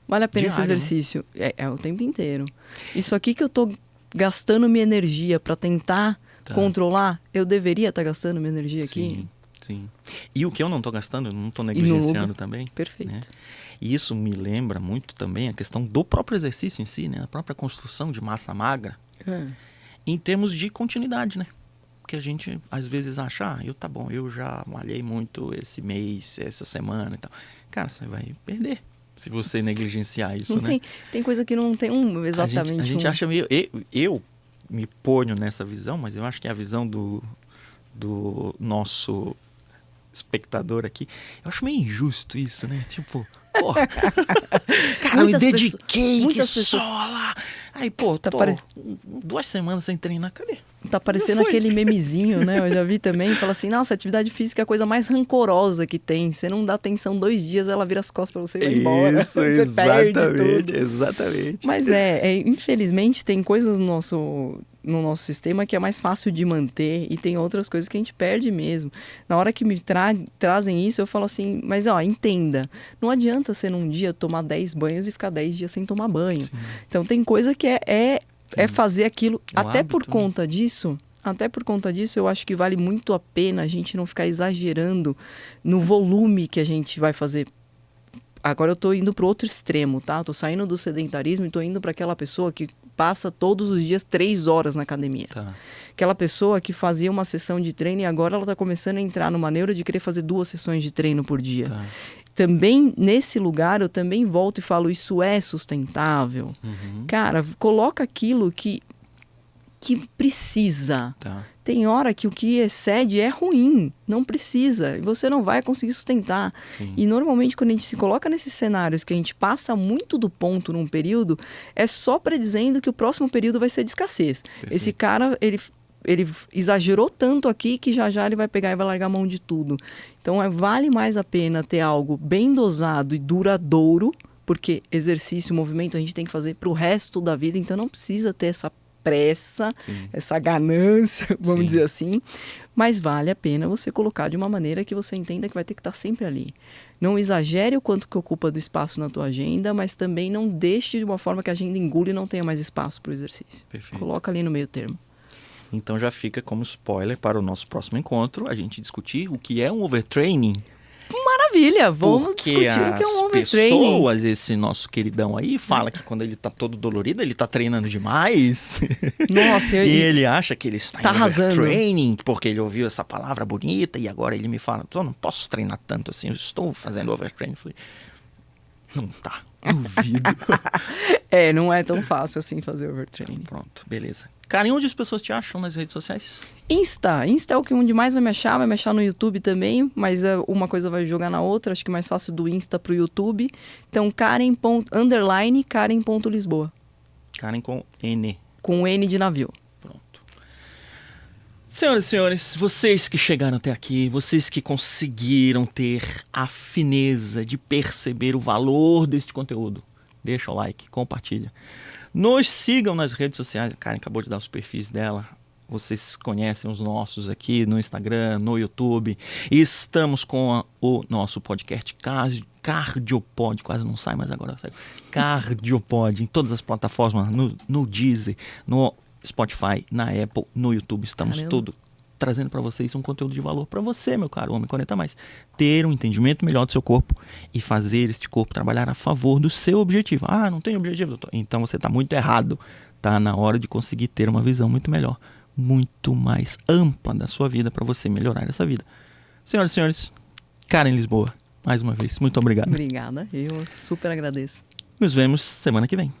Vale a pena esse exercício. Né? É o tempo inteiro. Isso aqui que eu tô gastando minha energia para tentar controlar, eu deveria estar gastando minha energia aqui? Sim. E o que eu não estou gastando, eu não estou negligenciando também. Perfeito. Né? E isso me lembra muito também a questão do próprio exercício em si, né? A própria construção de massa magra, em termos de continuidade, né? Porque a gente às vezes acha, tá bom, eu já malhei muito esse mês, essa semana e tal. Cara, você vai perder se você negligenciar isso, não né? Tem coisa que não tem exatamente. A gente acha meio... Eu me ponho nessa visão, mas eu acho que é a visão do nosso espectador aqui. Eu acho meio injusto isso, né? Tipo, pô, cara, eu me dediquei, muitas que pessoas... só lá. Aí, pô, 2 semanas sem treinar, cadê? Tá parecendo aquele memezinho, né? Eu já vi também, fala assim, nossa, atividade física é a coisa mais rancorosa que tem. Você não dá atenção 2 dias, ela vira as costas pra você e vai embora. Isso, você exatamente, perde tudo. exatamente. Mas infelizmente tem coisas no nosso sistema que é mais fácil de manter e tem outras coisas que a gente perde mesmo. Na hora que me trazem isso, eu falo assim, mas entenda, não adianta você num dia tomar 10 banhos e ficar 10 dias sem tomar banho. Sim. Então tem coisa que é fazer aquilo, até hábito, por conta disso, eu acho que vale muito a pena a gente não ficar exagerando no volume que a gente vai fazer. Agora eu tô indo pro outro extremo, tá? Tô saindo do sedentarismo e tô indo para aquela pessoa que passa todos os dias 3 horas na academia. Tá. Aquela pessoa que fazia uma sessão de treino e agora ela tá começando a entrar numa neura de querer fazer 2 sessões de treino por dia. Tá. Também, nesse lugar, eu também volto e falo, isso é sustentável? Uhum. Cara, coloca aquilo que precisa. Tá. Tem hora que o que excede é ruim, não precisa, e você não vai conseguir sustentar. Sim. E normalmente quando a gente se coloca nesses cenários que a gente passa muito do ponto num período, é só predizendo que o próximo período vai ser de escassez. Perfeito. Esse cara, ele exagerou tanto aqui que já ele vai pegar e vai largar a mão de tudo. Então vale mais a pena ter algo bem dosado e duradouro, porque exercício, movimento a gente tem que fazer para o resto da vida, então não precisa ter essa pressa, sim, essa ganância, vamos sim, dizer assim, mas vale a pena você colocar de uma maneira que você entenda que vai ter que estar sempre ali. Não exagere o quanto que ocupa do espaço na tua agenda, mas também não deixe de uma forma que a agenda engule e não tenha mais espaço para o exercício. Perfeito. Coloca ali no meio termo. Então já fica como spoiler para o nosso próximo encontro, a gente discutir o que é um overtraining. Maravilha, vamos discutir o que é um overtraining. Pessoas, esse nosso queridão aí, fala que quando ele tá todo dolorido, ele tá treinando demais. Nossa, e ele acha que ele está em overtraining, porque ele ouviu essa palavra bonita e agora ele me fala, eu não posso treinar tanto assim, eu estou fazendo overtraining. Eu falei, não tá, duvido. Não é tão fácil assim fazer overtraining. Pronto, beleza. Cara, e onde as pessoas te acham nas redes sociais? Insta é o que onde mais vai me achar no YouTube também, mas uma coisa vai jogar na outra, acho que mais fácil do Insta pro YouTube. Então, Karen.Lisboa. Karen com N. Com N de navio. Pronto. Senhoras e senhores, vocês que chegaram até aqui, vocês que conseguiram ter a fineza de perceber o valor deste conteúdo, deixa o like, compartilha. Nos sigam nas redes sociais. A Karen acabou de dar os perfis dela. Vocês conhecem os nossos aqui no Instagram, no YouTube. Estamos com o nosso podcast Cardiopod. Quase não sai, mas agora sai. Cardiopod. Em todas as plataformas. No Deezer, no Spotify, na Apple, no YouTube. Estamos todos trazendo para vocês um conteúdo de valor para você, meu caro homem 40 mais. Ter um entendimento melhor do seu corpo e fazer este corpo trabalhar a favor do seu objetivo. Ah, não tem objetivo, doutor. Então você está muito errado. Tá na hora de conseguir ter uma visão muito melhor, muito mais ampla da sua vida para você melhorar essa vida. Senhoras e senhores, Karen Lisboa, mais uma vez, muito obrigado. Obrigada, eu super agradeço. Nos vemos semana que vem.